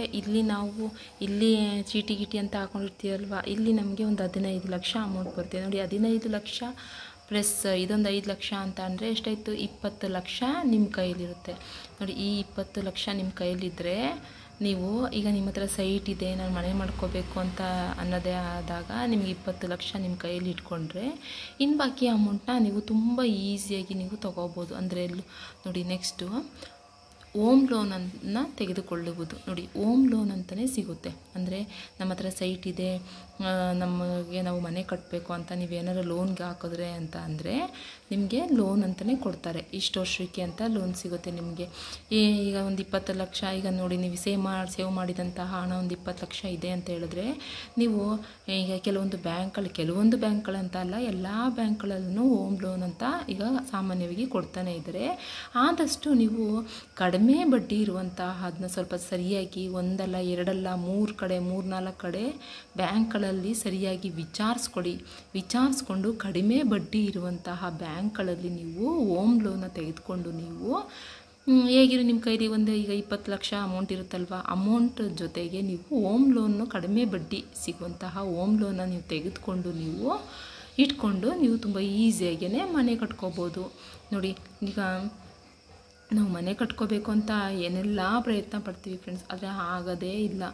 ಇಲ್ಲಿ ಚೀಟಿ ಅಂತ ಹಾಕೊಂಡಿರ್ತೀವಲ್ವ, ಇಲ್ಲಿ ನಮಗೆ ಒಂದು 15 ಲಕ್ಷ ಅಮೌಂಟ್ ಬರುತ್ತೆ ನೋಡಿ. 15 ಲಕ್ಷ ಪ್ಲಸ್ ಇದೊಂದು 5 ಲಕ್ಷ ಅಂತ ಅಂದರೆ ಎಷ್ಟಾಯಿತು? 20 ಲಕ್ಷ ನಿಮ್ಮ ಕೈಲಿರುತ್ತೆ ನೋಡಿ. ಈ 20 ಲಕ್ಷ ನಿಮ್ಮ ಕೈಲಿದ್ದರೆ ನೀವು ಈಗ ನಿಮ್ಮ ಹತ್ರ ಸೈಟ್ ಇದೆ, ನಾನು ಮನೆ ಮಾಡ್ಕೋಬೇಕು ಅಂತ ಅನ್ನೋದೇ ಆದಾಗ ನಿಮಗೆ 20 ಲಕ್ಷ ನಿಮ್ಮ ಕೈಯಲ್ಲಿ ಇಟ್ಕೊಂಡ್ರೆ ಇನ್ನು ಬಾಕಿ ಅಮೌಂಟನ್ನ ನೀವು ತುಂಬ ಈಸಿಯಾಗಿ ನೀವು ತೊಗೋಬೋದು. ಅಂದರೆ ನೋಡಿ ನೆಕ್ಸ್ಟು ಓಮ್ ಲೋನನ್ನು ತೆಗೆದುಕೊಳ್ಳುವುದು ನೋಡಿ. ಓಮ್ ಲೋನ್ ಅಂತಲೇ ಸಿಗುತ್ತೆ. ಅಂದರೆ ನಮ್ಮ ಹತ್ರ ಸೈಟ್ ಇದೆ, ನಾವು ಮನೆ ಕಟ್ಟಬೇಕು ಅಂತ ನೀವೇನಾರು ಲೋನ್ಗೆ ಹಾಕಿದ್ರೆ ಅಂತ ಅಂದರೆ ನಿಮಗೆ ಲೋನ್ ಅಂತಲೇ ಕೊಡ್ತಾರೆ. ಇಷ್ಟು ವರ್ಷಕ್ಕೆ ಅಂತ ಲೋನ್ ಸಿಗುತ್ತೆ ನಿಮಗೆ. ಈಗ ಒಂದು 20 ಲಕ್ಷ ಈಗ ನೋಡಿ ನೀವು ಸೇವ್ ಮಾಡಿದಂತಹ ಹಣ ಒಂದು 20 ಲಕ್ಷ ಇದೆ ಅಂತ ಹೇಳಿದ್ರೆ ನೀವು ಈಗ ಕೆಲವೊಂದು ಬ್ಯಾಂಕ್ಗಳಂತ ಅಲ್ಲ, ಎಲ್ಲ ಬ್ಯಾಂಕ್ಗಳಲ್ಲೂ ಹೋಮ್ ಲೋನ್ ಅಂತ ಈಗ ಸಾಮಾನ್ಯವಾಗಿ ಕೊಡ್ತಾನೆ ಇದ್ದಾರೆ. ಆದಷ್ಟು ನೀವು ಕಡಿಮೆ ಬಡ್ಡಿ ಇರುವಂತಹ ಅದನ್ನ ಸ್ವಲ್ಪ ಸರಿಯಾಗಿ 1 ಅಲ್ಲ 2 ಅಲ್ಲ 3 ಕಡೆ 3-4 ಕಡೆ ಬ್ಯಾಂಕ್ಗಳಲ್ಲಿ ಸರಿಯಾಗಿ ವಿಚಾರಿಸ್ಕೊಂಡು ಕಡಿಮೆ ಬಡ್ಡಿ ಇರುವಂತಹ ಬ್ಯಾಂಕ್ಗಳಲ್ಲಿ ನೀವು ಹೋಮ್ ಲೋನ ತೆಗೆದುಕೊಂಡು ನೀವು ಹೇಗಿರೋ ನಿಮ್ಮ ಕೈಲಿ ಈಗ 20 ಲಕ್ಷ ಅಮೌಂಟ್ ಇರುತ್ತಲ್ವ, ಅಮೌಂಟ್ ಜೊತೆಗೆ ನೀವು ಹೋಮ್ ಲೋನು ಕಡಿಮೆ ಬಡ್ಡಿ ಸಿಗುವಂತಹ ಹೋಮ್ ಲೋನ ನೀವು ತೆಗೆದುಕೊಂಡು ನೀವು ಇಟ್ಕೊಂಡು ನೀವು ತುಂಬ ಈಸಿಯಾಗಿಯೇ ಮನೆ ಕಟ್ಕೋಬೋದು ನೋಡಿ. ಈಗ ನಾವು ಮನೆ ಕಟ್ಕೋಬೇಕು ಅಂತ ಏನೆಲ್ಲ ಪ್ರಯತ್ನ ಪಡ್ತೀವಿ ಫ್ರೆಂಡ್ಸ್, ಆದರೆ ಆಗೋದೇ ಇಲ್ಲ.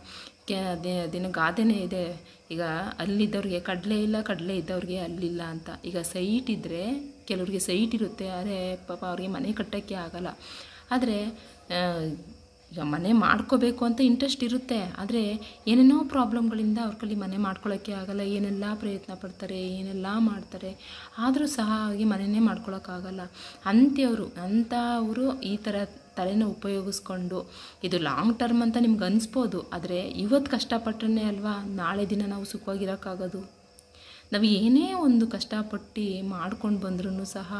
ಅದೇನೋ ಗಾದೆನೇ ಇದೆ, ಈಗ ಅಲ್ಲಿದ್ದವ್ರಿಗೆ ಕಡಲೆ ಇದ್ದವ್ರಿಗೆ ಅಲ್ಲಿಲ್ಲ ಅಂತ. ಈಗ ಸೈಟ್ ಇದ್ದರೆ ಕೆಲವ್ರಿಗೆ ಸೈಟ್ ಇರುತ್ತೆ, ಆದರೆ ಪಾಪ ಅವ್ರಿಗೆ ಮನೆ ಕಟ್ಟೋಕ್ಕೆ ಆಗಲ್ಲ. ಆದರೆ ಈಗ ಮನೆ ಮಾಡ್ಕೋಬೇಕು ಅಂತ ಇಂಟ್ರೆಸ್ಟ್ ಇರುತ್ತೆ, ಆದರೆ ಏನೇನೋ ಪ್ರಾಬ್ಲಮ್ಗಳಿಂದ ಅವ್ರ ಕೈಲಿ ಮನೆ ಮಾಡ್ಕೊಳ್ಳೋಕ್ಕೆ ಆಗಲ್ಲ. ಏನೆಲ್ಲ ಪ್ರಯತ್ನ ಪಡ್ತಾರೆ, ಏನೆಲ್ಲ ಮಾಡ್ತಾರೆ, ಆದರೂ ಸಹ ಅವ್ರಿಗೆ ಮನೆಯೇ ಮಾಡ್ಕೊಳ್ಳೋಕ್ಕಾಗಲ್ಲ. ಅಂಥವರು ಈ ಥರ ತಲೆನ ಉಪಯೋಗಿಸ್ಕೊಂಡು ಇದು ಲಾಂಗ್ ಟರ್ಮ್ ಅಂತ ನಿಮ್ಗೆ ಅನಿಸ್ಬೋದು, ಆದರೆ ಇವತ್ತು ಕಷ್ಟಪಟ್ಟರೆ ಅಲ್ವಾ ನಾಳೆ ದಿನ ನಾವು ಸುಖವಾಗಿರೋಕ್ಕಾಗೋದು. ನಾವು ಏನೇ ಒಂದು ಕಷ್ಟಪಟ್ಟು ಮಾಡ್ಕೊಂಡು ಬಂದ್ರೂ ಸಹ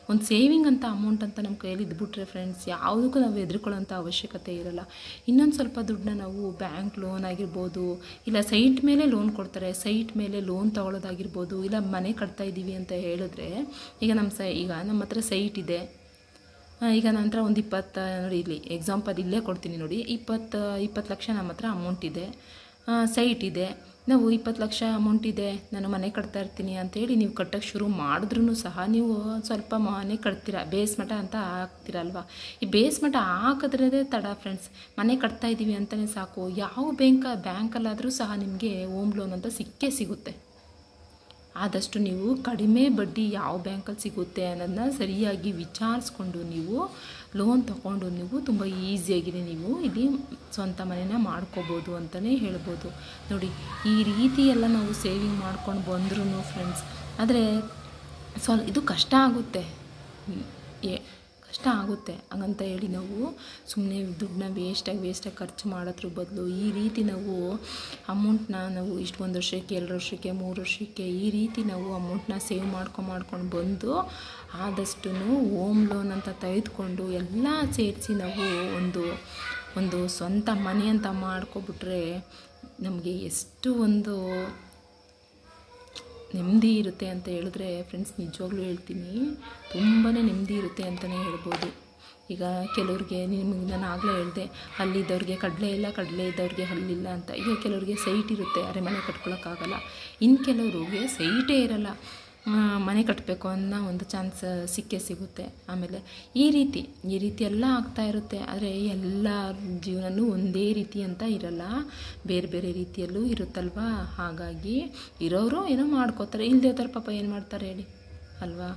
ಒಂದು ಸೇವಿಂಗ್ ಅಂತ ಅಮೌಂಟ್ ಅಂತ ನಮ್ಮ ಕೈಯಲ್ಲಿ ಇದ್ಬಿಟ್ರೆ ಫ್ರೆಂಡ್ಸ್, ಯಾವುದಕ್ಕೂ ನಾವು ಹೆದರ್ಕೊಳ್ಳೋಂಥ ಅವಶ್ಯಕತೆ ಇರೋಲ್ಲ. ಇನ್ನೊಂದು ಸ್ವಲ್ಪ ದುಡ್ಡನ್ನ ನಾವು ಬ್ಯಾಂಕ್ ಲೋನ್ ಆಗಿರ್ಬೋದು, ಇಲ್ಲ ಸೈಟ್ ಮೇಲೆ ಲೋನ್ ಕೊಡ್ತಾರೆ, ಸೈಟ್ ಮೇಲೆ ಲೋನ್ ತೊಗೊಳೋದಾಗಿರ್ಬೋದು, ಇಲ್ಲ ಮನೆ ಕಟ್ತಾ ಇದ್ದೀವಿ ಅಂತ ಹೇಳಿದ್ರೆ, ಈಗ ನಮ್ಮ ಹತ್ರ ಸೈಟ್ ಇದೆ, ಈಗ ನಂತರ ಒಂದು 20 ನೋಡಿ ಇಲ್ಲಿ ಎಕ್ಸಾಂಪಲ್ ಇಲ್ಲೇ ಕೊಡ್ತೀನಿ ನೋಡಿ, 20 ಲಕ್ಷ ನಮ್ಮ ಹತ್ರ ಅಮೌಂಟ್ ಇದೆ, ಸೈಟ್ ಇದೆ, ನಾವು 20 ಲಕ್ಷ ಅಮೌಂಟ್ ಇದೆ, ನಾನು ಮನೆ ಕಟ್ತಾ ಇರ್ತೀನಿ ಅಂತೇಳಿ ನೀವು ಕಟ್ಟೋಕ್ಕೆ ಶುರು ಮಾಡಿದ್ರೂ ಸಹ ನೀವು ಸ್ವಲ್ಪ ಮನೆ ಕಟ್ತೀರಾ, ಬೇಸ್ಮಠ ಅಂತ ಹಾಕ್ತೀರಲ್ವ. ಈ ಬೇಸ್ಮಠ ಹಾಕಿದ್ರೇ ತಡ ಫ್ರೆಂಡ್ಸ್, ಮನೆ ಕಟ್ತಾ ಇದ್ದೀವಿ ಅಂತಲೇ ಸಾಕು, ಯಾವ ಬ್ಯಾಂಕಲ್ಲಾದರೂ ಸಹ ನಿಮಗೆ ಹೋಮ್ ಲೋನ್ ಅಂತ ಸಿಕ್ಕೇ ಸಿಗುತ್ತೆ. ಆದಷ್ಟು ನೀವು ಕಡಿಮೆ ಬಡ್ಡಿ ಯಾವ ಬ್ಯಾಂಕಲ್ಲಿ ಸಿಗುತ್ತೆ ಅನ್ನೋದನ್ನ ಸರಿಯಾಗಿ ವಿಚಾರಿಸ್ಕೊಂಡು ನೀವು ಲೋನ್ ತೊಗೊಂಡು ನೀವು ತುಂಬ ಈಸಿಯಾಗಿ ನೀವು ಇಲ್ಲಿ ಸ್ವಂತ ಮನೆನ ಮಾಡ್ಕೋಬೋದು ಅಂತಲೇ ಹೇಳ್ಬೋದು. ನೋಡಿ ಈ ರೀತಿ ಎಲ್ಲ ನಾವು ಸೇವಿಂಗ್ ಮಾಡ್ಕೊಂಡು ಬಂದ್ರೂ ಫ್ರೆಂಡ್ಸ್, ಆದರೆ ಇದು ಕಷ್ಟ ಆಗುತ್ತೆ, ಕಷ್ಟ ಆಗುತ್ತೆ. ಹಂಗಂತ ಹೇಳಿ ನಾವು ಸುಮ್ಮನೆ ದುಡ್ಡನ್ನ ವೇಸ್ಟಾಗಿ ಖರ್ಚು ಮಾಡೋದ್ರ ಬದಲು ಈ ರೀತಿ ನಾವು ಅಮೌಂಟ್ನ ನಾವು ಇಷ್ಟು 1 ವರ್ಷಕ್ಕೆ 2 ವರ್ಷಕ್ಕೆ 3 ವರ್ಷಕ್ಕೆ ಈ ರೀತಿ ನಾವು ಅಮೌಂಟ್ನ ಸೇವ್ ಮಾಡ್ಕೊಂಡು ಬಂದು ಆದಷ್ಟು ಹೋಮ್ ಲೋನ್ ಅಂತ ತೆಗೆದುಕೊಂಡು ಎಲ್ಲ ಸೇರಿಸಿ ನಾವು ಒಂದು ಸ್ವಂತ ಮನೆ ಅಂತ ಮಾಡ್ಕೊಬಿಟ್ರೆ ನಮಗೆ ಎಷ್ಟು ಒಂದು ನೆಮ್ಮದಿ ಇರುತ್ತೆ ಅಂತ ಹೇಳಿದ್ರೆ ಫ್ರೆಂಡ್ಸ್, ನಿಜವಾಗ್ಲೂ ಹೇಳ್ತೀನಿ, ತುಂಬಾ ನೆಮ್ಮದಿ ಇರುತ್ತೆ ಅಂತಲೇ ಹೇಳ್ಬೋದು. ಈಗ ಕೆಲವ್ರಿಗೆ ನಿಮಗೆ ನಾನು ಆಗಲೇ ಹೇಳಿದೆ, ಹಲ್ಲಿದ್ದವ್ರಿಗೆ ಕಡಲೆ ಇಲ್ಲ, ಕಡಲೆ ಇದ್ದವ್ರಿಗೆ ಹಲ್ಲಿಲ್ಲ ಅಂತ. ಈಗ ಕೆಲವ್ರಿಗೆ ಸೈಟ್ ಇರುತ್ತೆ, ಅರೆ ಮನೆ ಕಟ್ಕೊಳ್ಳೋಕ್ಕಾಗಲ್ಲ. ಇನ್ನು ಕೆಲವ್ರಿಗೆ ಸೈಟೇ ಇರಲ್ಲ, ಮನೆ ಕಟ್ಟಬೇಕು ಅನ್ನೋ ಒಂದು ಚಾನ್ಸ್ ಸಿಗುತ್ತೆ. ಆಮೇಲೆ ಈ ರೀತಿ ಎಲ್ಲ ಆಗ್ತಾ ಇರುತ್ತೆ. ಆದರೆ ಎಲ್ಲ ಜೀವನವೂ ಒಂದೇ ರೀತಿ ಅಂತ ಇರಲ್ಲ, ಬೇರೆ ಬೇರೆ ರೀತಿಯಲ್ಲೂ ಇರುತ್ತಲ್ವ. ಹಾಗಾಗಿ ಇರೋರು ಏನೋ ಮಾಡ್ಕೋತಾರೆ, ಇಲ್ಲದೆ ಹೋದ್ರೆ ಪಾಪ ಏನು ಮಾಡ್ತಾರೆ ಹೇಳಿ ಅಲ್ವಾ.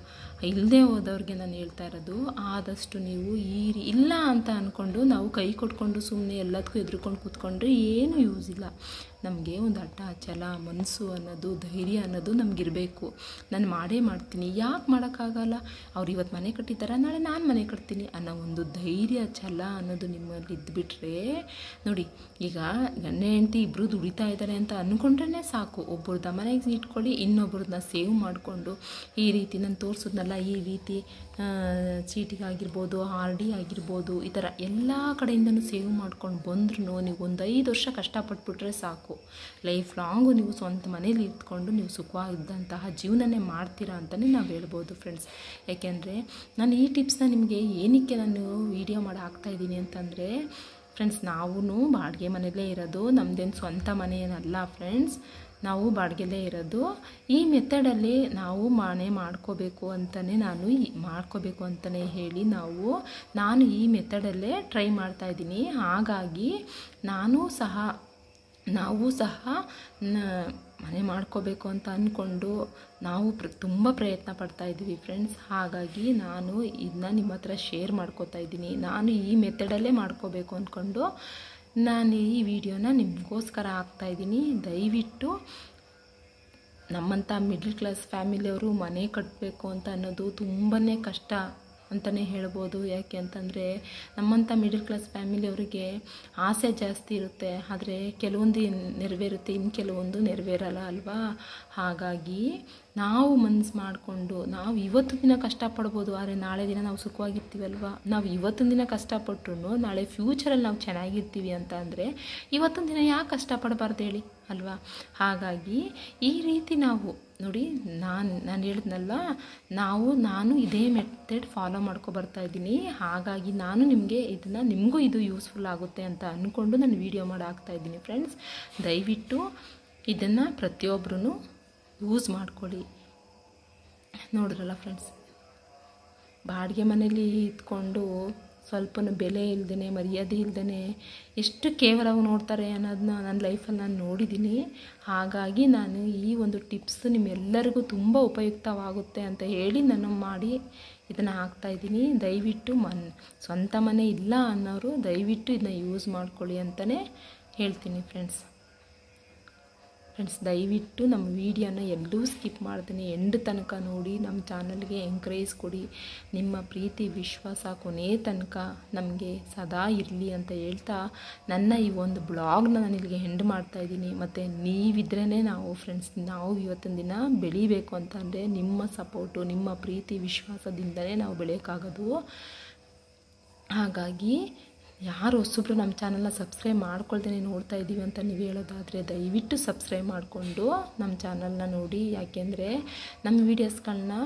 ಇಲ್ಲದೆ ಹೋದವ್ರಿಗೆ ನಾನು ಹೇಳ್ತಾ ಇರೋದು, ಆದಷ್ಟು ನೀವು ಇಲ್ಲ ಅಂತ ಅಂದ್ಕೊಂಡು ನಾವು ಕೈ ಕೊಟ್ಕೊಂಡು ಸುಮ್ಮನೆ ಎಲ್ಲದಕ್ಕೂ ಎದುರ್ಕೊಂಡು ಕೂತ್ಕೊಂಡ್ರೆ ಏನೂ ಯೂಸ್ ಇಲ್ಲ. ನಮಗೆ ಒಂದು ಹಠ ಛಲ ಮನಸ್ಸು ಅನ್ನೋದು ಧೈರ್ಯ ಅನ್ನೋದು ನಮಗಿರಬೇಕು. ನಾನು ಮಾಡೇ ಮಾಡ್ತೀನಿ, ಯಾಕೆ ಮಾಡೋಕ್ಕಾಗಲ್ಲ, ಅವ್ರು ಇವತ್ತು ಮನೆ ಕಟ್ಟಿದ್ದಾರೆ, ನಾಳೆ ನಾನು ಮನೆ ಕಟ್ತೀನಿ ಅನ್ನೋ ಒಂದು ಧೈರ್ಯ ಛಲ ಅನ್ನೋದು ನಿಮ್ಮಲ್ಲಿ ಇದ್ದುಬಿಟ್ರೆ ನೋಡಿ, ಈಗ ಗಂಡ ಹೆಂಡತಿ ಇಬ್ಬರು ದುಡಿತಾ ಇದ್ದಾರೆ ಅಂತ ಅಂದ್ಕೊಂಡ್ರೇ ಸಾಕು. ಒಬ್ಬರದ್ದು ಮನೆಗೆ ಇಟ್ಕೊಳ್ಳಿ, ಇನ್ನೊಬ್ರನ್ನ ಸೇವ್ ಮಾಡಿಕೊಂಡು ಈ ರೀತಿ ನಾನು ತೋರಿಸೋದ್ನಲ್ಲ, ಈ ರೀತಿ ಚೀಟಿಗಾಗಿರ್ಬೋದು, RD ಆಗಿರ್ಬೋದು, ಈ ಥರ ಎಲ್ಲ ಕಡೆಯಿಂದನೂ ಸೇವ್ ಮಾಡ್ಕೊಂಡು ಬಂದ್ರೂ ನೀವು ಒಂದು 5 ವರ್ಷ ಕಷ್ಟಪಟ್ಬಿಟ್ರೆ ಸಾಕು. ಲೈಫ್ ಲಾಂಗು ನೀವು ಸ್ವಂತ ಮನೇಲಿ ಇದ್ಕೊಂಡು ನೀವು ಸುಖವಾಗಿದ್ದಂತಹ ಜೀವನನೇ ಮಾಡ್ತೀರಾ ಅಂತಲೇ ನಾವು ಹೇಳ್ಬೋದು ಫ್ರೆಂಡ್ಸ್. ಯಾಕೆಂದರೆ ನಾನು ಈ ಟಿಪ್ಸ್ನ ನಿಮಗೆ ಏನಕ್ಕೆ ನಾನು ವಿಡಿಯೋ ಮಾಡಿ ಹಾಕ್ತಾಯಿದ್ದೀನಿ ಅಂತಂದರೆ ಫ್ರೆಂಡ್ಸ್, ನಾವು ಬಾಡಿಗೆ ಮನೆಯಲ್ಲೇ ಇರೋದು, ನಮ್ಮದೇನು ಸ್ವಂತ ಮನೆ ಏನಲ್ಲ ಫ್ರೆಂಡ್ಸ್, ನಾವು ಬಾಡಿಗೆಲ್ಲೇ ಇರೋದು. ಈ ಮೆಥಡಲ್ಲಿ ನಾವು ಮನೆ ಮಾಡ್ಕೋಬೇಕು ಅಂತಲೇ ಹೇಳಿ ನಾನು ಈ ಮೆಥಡಲ್ಲೇ ಟ್ರೈ ಮಾಡ್ತಾಯಿದ್ದೀನಿ. ಹಾಗಾಗಿ ನಾವು ಸಹ ಮನೆ ಮಾಡ್ಕೋಬೇಕು ಅಂತ ಅಂದ್ಕೊಂಡು ನಾವು ತುಂಬ ಪ್ರಯತ್ನ ಪಡ್ತಾಯಿದ್ದೀವಿ ಫ್ರೆಂಡ್ಸ್. ಹಾಗಾಗಿ ನಾನು ಇದನ್ನ ನಿಮ್ಮ ಹತ್ರ ಶೇರ್ ಮಾಡ್ಕೋತಾ ಇದ್ದೀನಿ. ನಾನು ಈ ಮೆಥಡಲ್ಲೇ ಮಾಡ್ಕೋಬೇಕು ಅಂದ್ಕೊಂಡು ನಾನು ಈ ವಿಡಿಯೋನ ನಿಮಗೋಸ್ಕರ ಹಾಕ್ತಾಯಿದ್ದೀನಿ. ದಯವಿಟ್ಟು ನಮ್ಮಂಥ ಮಿಡ್ಲ್ ಕ್ಲಾಸ್ ಫ್ಯಾಮಿಲಿಯವರು ಮನೆ ಕಟ್ಟಬೇಕು ಅಂತ ಅನ್ನೋದು ತುಂಬಾ ಕಷ್ಟ ಅಂತಲೇ ಹೇಳ್ಬೋದು. ಯಾಕೆ ಅಂತಂದರೆ ನಮ್ಮಂಥ ಮಿಡಲ್ ಕ್ಲಾಸ್ ಫ್ಯಾಮಿಲಿಯವರಿಗೆ ಆಸೆ ಜಾಸ್ತಿ ಇರುತ್ತೆ, ಆದರೆ ಕೆಲವೊಂದು ನೆರವೇರುತ್ತೆ, ಇನ್ನು ಕೆಲವೊಂದು ನೆರವೇರಲ್ಲ ಅಲ್ವಾ. ಹಾಗಾಗಿ ನಾವು ಮನಸ್ಸು ಮಾಡಿಕೊಂಡು ನಾವು ಇವತ್ತು ದಿನ ಕಷ್ಟಪಡ್ಬೋದು, ಆದರೆ ನಾಳೆ ದಿನ ನಾವು ಸುಖವಾಗಿರ್ತೀವಲ್ವ. ನಾವು ಇವತ್ತಿನ ದಿನ ಕಷ್ಟಪಟ್ಟರು ನಾಳೆ ಫ್ಯೂಚರಲ್ಲಿ ನಾವು ಚೆನ್ನಾಗಿರ್ತೀವಿ ಅಂತ ಅಂದರೆ ಇವತ್ತಿನ ದಿನ ಯಾಕೆ ಕಷ್ಟಪಡಬಾರ್ದು ಹೇಳಿ ಅಲ್ವಾ. ಹಾಗಾಗಿ ಈ ರೀತಿ ನಾವು ನೋಡಿ, ನಾನು ಹೇಳಿದ್ನಲ್ವ, ನಾನು ಇದೇ ಮೆಥಡ್ ಫಾಲೋ ಮಾಡ್ಕೊಬರ್ತಾಯಿದ್ದೀನಿ. ಹಾಗಾಗಿ ನಾನು ನಿಮಗೂ ಇದು ಯೂಸ್ಫುಲ್ ಆಗುತ್ತೆ ಅಂತ ಅಂದ್ಕೊಂಡು ನಾನು ವಿಡಿಯೋ ಮಾಡಿ ಹಾಕ್ತಾಯಿದ್ದೀನಿ ಫ್ರೆಂಡ್ಸ್. ದಯವಿಟ್ಟು ಇದನ್ನು ಪ್ರತಿಯೊಬ್ಬರೂ ಯೂಸ್ ಮಾಡ್ಕೊಳ್ಳಿ. ನೋಡ್ರಲ್ಲ ಫ್ರೆಂಡ್ಸ್, ಬಾಡಿಗೆ ಮನೇಲಿ ಇದ್ಕೊಂಡು ಸ್ವಲ್ಪ ಬೆಲೆ ಇಲ್ಲದೇ ಮರ್ಯಾದೆ ಇಲ್ಲದೇ ಎಷ್ಟು ಕೇವಲವಾಗಿ ನೋಡ್ತಾರೆ ಅನ್ನೋದನ್ನ ನನ್ನ ಲೈಫಲ್ಲಿ ನಾನು ನೋಡಿದ್ದೀನಿ. ಹಾಗಾಗಿ ನಾನು ಈ ಒಂದು ಟಿಪ್ಸ್ ನಿಮ್ಮೆಲ್ಲರಿಗೂ ತುಂಬ ಉಪಯುಕ್ತವಾಗುತ್ತೆ ಅಂತ ಹೇಳಿ ನಾನು ಮಾಡಿ ಇದನ್ನು ಹಾಕ್ತಾಯಿದ್ದೀನಿ. ದಯವಿಟ್ಟು ಸ್ವಂತ ಮನೆ ಇಲ್ಲ ಅನ್ನೋರು ದಯವಿಟ್ಟು ಇದನ್ನ ಯೂಸ್ ಮಾಡ್ಕೊಳ್ಳಿ ಅಂತಲೇ ಹೇಳ್ತೀನಿ ಫ್ರೆಂಡ್ಸ್. ಫ್ರೆಂಡ್ಸ್, ದಯವಿಟ್ಟು ನಮ್ಮ ವೀಡಿಯೋನ ಎಲ್ಲೂ ಸ್ಕಿಪ್ ಮಾಡ್ತೀನಿ, ಎಂಡ್ ತನಕ ನೋಡಿ ನಮ್ಮ ಚಾನಲ್ಗೆ ಎಂಕರೇಜ್ ಕೊಡಿ. ನಿಮ್ಮ ಪ್ರೀತಿ ವಿಶ್ವಾಸ ಕೊನೆ ತನಕ ನಮಗೆ ಸದಾ ಇರಲಿ ಅಂತ ಹೇಳ್ತಾ ನನ್ನ ಈ ಒಂದು ಬ್ಲಾಗ್ನ ನಾನು ಇಲ್ಲಿಗೆ ಎಂಡ್ ಮಾಡ್ತಾಯಿದ್ದೀನಿ. ಮತ್ತು ನೀವಿದ್ರೇ ನಾವು ಫ್ರೆಂಡ್ಸ್, ನಾವು ಇವತ್ತಿನ ದಿನ ಬೆಳಿಬೇಕು ಅಂತಂದರೆ ನಿಮ್ಮ ಸಪೋರ್ಟು, ನಿಮ್ಮ ಪ್ರೀತಿ ವಿಶ್ವಾಸದಿಂದಲೇ ನಾವು ಬೆಳೆಯೋಕ್ಕಾಗೋದು. ಹಾಗಾಗಿ ಯಾರು ಹೊಸಬ್ರು ನಮ್ಮ ಚಾನಲ್ನ ಸಬ್ಸ್ಕ್ರೈಬ್ ಮಾಡ್ಕೊಳ್ದೇನೆ ನೋಡ್ತಾ ಇದ್ದೀವಿ ಅಂತ ನೀವು ಹೇಳೋದಾದರೆ ದಯವಿಟ್ಟು ಸಬ್ಸ್ಕ್ರೈಬ್ ಮಾಡಿಕೊಂಡು ನಮ್ಮ ಚಾನಲ್ನ ನೋಡಿ. ಯಾಕೆಂದರೆ ನಮ್ಮ ವೀಡಿಯೋಸ್ಗಳನ್ನ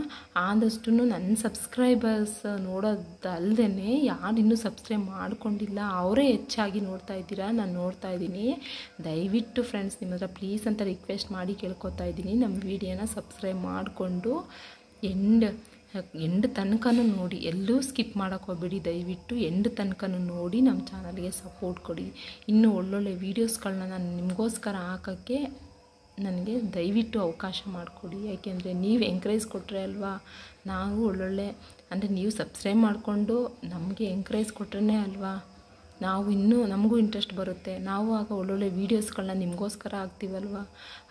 ಆದಷ್ಟು ನನ್ನ ಸಬ್ಸ್ಕ್ರೈಬರ್ಸ್ ನೋಡೋದಲ್ಲದೇ ಯಾರು ಇನ್ನೂ ಸಬ್ಸ್ಕ್ರೈಬ್ ಮಾಡ್ಕೊಂಡಿಲ್ಲ ಅವರೇ ಹೆಚ್ಚಾಗಿ ನೋಡ್ತಾ ಇದ್ದೀರಾ, ನಾನು ನೋಡ್ತಾ ಇದ್ದೀನಿ. ದಯವಿಟ್ಟು ಫ್ರೆಂಡ್ಸ್, ನಿಮ್ಮ ಹತ್ರ ಪ್ಲೀಸ್ ಅಂತ ರಿಕ್ವೆಸ್ಟ್ ಮಾಡಿ ಕೇಳ್ಕೊತಾ ಇದ್ದೀನಿ, ನಮ್ಮ ವೀಡಿಯೋನ ಸಬ್ಸ್ಕ್ರೈಬ್ ಮಾಡಿಕೊಂಡು ಎಂಡ್ ತನಕನೂ ನೋಡಿ, ಎಲ್ಲೂ ಸ್ಕಿಪ್ ಮಾಡೋಕ್ಕೆ ಹೋಗ್ಬೇಡಿ. ದಯವಿಟ್ಟು ಎಂಡ್ ತನಕನೂ ನೋಡಿ ನಮ್ಮ ಚಾನಲ್ಗೆ ಸಪೋರ್ಟ್ ಕೊಡಿ. ಇನ್ನೂ ಒಳ್ಳೊಳ್ಳೆ ವೀಡಿಯೋಸ್ಗಳನ್ನ ನಾನು ನಿಮಗೋಸ್ಕರ ಹಾಕೋಕ್ಕೆ ನನಗೆ ದಯವಿಟ್ಟು ಅವಕಾಶ ಮಾಡಿಕೊಡಿ. ಯಾಕೆಂದರೆ ನೀವು ಎಂಕರೇಜ್ ಕೊಟ್ಟರೆ ಅಲ್ವಾ ನಾವು ಒಳ್ಳೊಳ್ಳೆ, ಅಂದರೆ ನೀವು ಸಬ್ಸ್ಕ್ರೈಬ್ ಮಾಡಿಕೊಂಡು ನಮಗೆ ಎಂಕರೇಜ್ ಕೊಟ್ರೇ ಅಲ್ವಾ ನಾವು ಇನ್ನೂ ನಮಗೂ ಇಂಟ್ರೆಸ್ಟ್ ಬರುತ್ತೆ, ನಾವು ಆಗ ಒಳ್ಳೊಳ್ಳೆ ವೀಡಿಯೋಸ್ಗಳನ್ನ ನಿಮಗೋಸ್ಕರ ಹಾಕ್ತೀವಲ್ವ.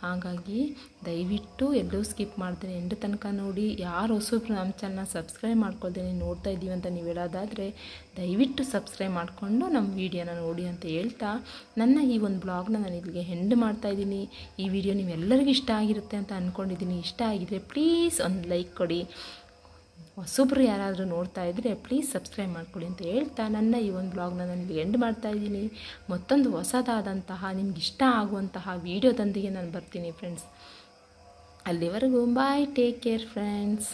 ಹಾಗಾಗಿ ದಯವಿಟ್ಟು ಎಲ್ಲೂ ಸ್ಕಿಪ್ ಮಾಡ್ತೀನಿ, ಎಂಡ್ ತನಕ ನೋಡಿ. ಯಾರು ಹೊಸಬ್ರು ನಮ್ಮ ಚಾನಲ್ನ ಸಬ್ಸ್ಕ್ರೈಬ್ ಮಾಡ್ಕೊಳ್ತೀನಿ ನೋಡ್ತಾ ಇದ್ದೀವಿ ಅಂತ ನೀವು ಹೇಳೋದಾದರೆ ದಯವಿಟ್ಟು ಸಬ್ಸ್ಕ್ರೈಬ್ ಮಾಡಿಕೊಂಡು ನಮ್ಮ ವೀಡಿಯೋನ ನೋಡಿ ಅಂತ ಹೇಳ್ತಾ ನನ್ನ ಈ ಒಂದು ಬ್ಲಾಗ್ನ ನಾನು ಇಲ್ಲಿಗೆ ಎಂಡ್ ಮಾಡ್ತಾಯಿದ್ದೀನಿ. ಈ ವಿಡಿಯೋ ನೀವೆಲ್ಲರಿಗೂ ಇಷ್ಟ ಆಗಿರುತ್ತೆ ಅಂತ ಅಂದ್ಕೊಂಡಿದ್ದೀನಿ. ಇಷ್ಟ ಆಗಿದರೆ ಪ್ಲೀಸ್ ಒಂದು ಲೈಕ್ ಕೊಡಿ. ಹೊಸಬ್ರು ಯಾರಾದರೂ ನೋಡ್ತಾ ಇದ್ದರೆ ಪ್ಲೀಸ್ ಸಬ್ಸ್ಕ್ರೈಬ್ ಮಾಡ್ಕೊಳ್ಳಿ ಅಂತ ಹೇಳ್ತಾ ನನ್ನ ಈ ಒಂದು ಬ್ಲಾಗ್ನ ನಾನು ಎಂಡ್ ಮಾಡ್ತಾಯಿದ್ದೀನಿ. ಮತ್ತೊಂದು ಹೊಸದಾದಂತಹ ನಿಮ್ಗೆ ಇಷ್ಟ ಆಗುವಂತಹ ವೀಡಿಯೋದೊಂದಿಗೆ ನಾನು ಬರ್ತೀನಿ ಫ್ರೆಂಡ್ಸ್. ಅಲ್ಲಿವರೆಗೂ ಬಾಯ್, ಟೇಕ್ ಕೇರ್ ಫ್ರೆಂಡ್ಸ್.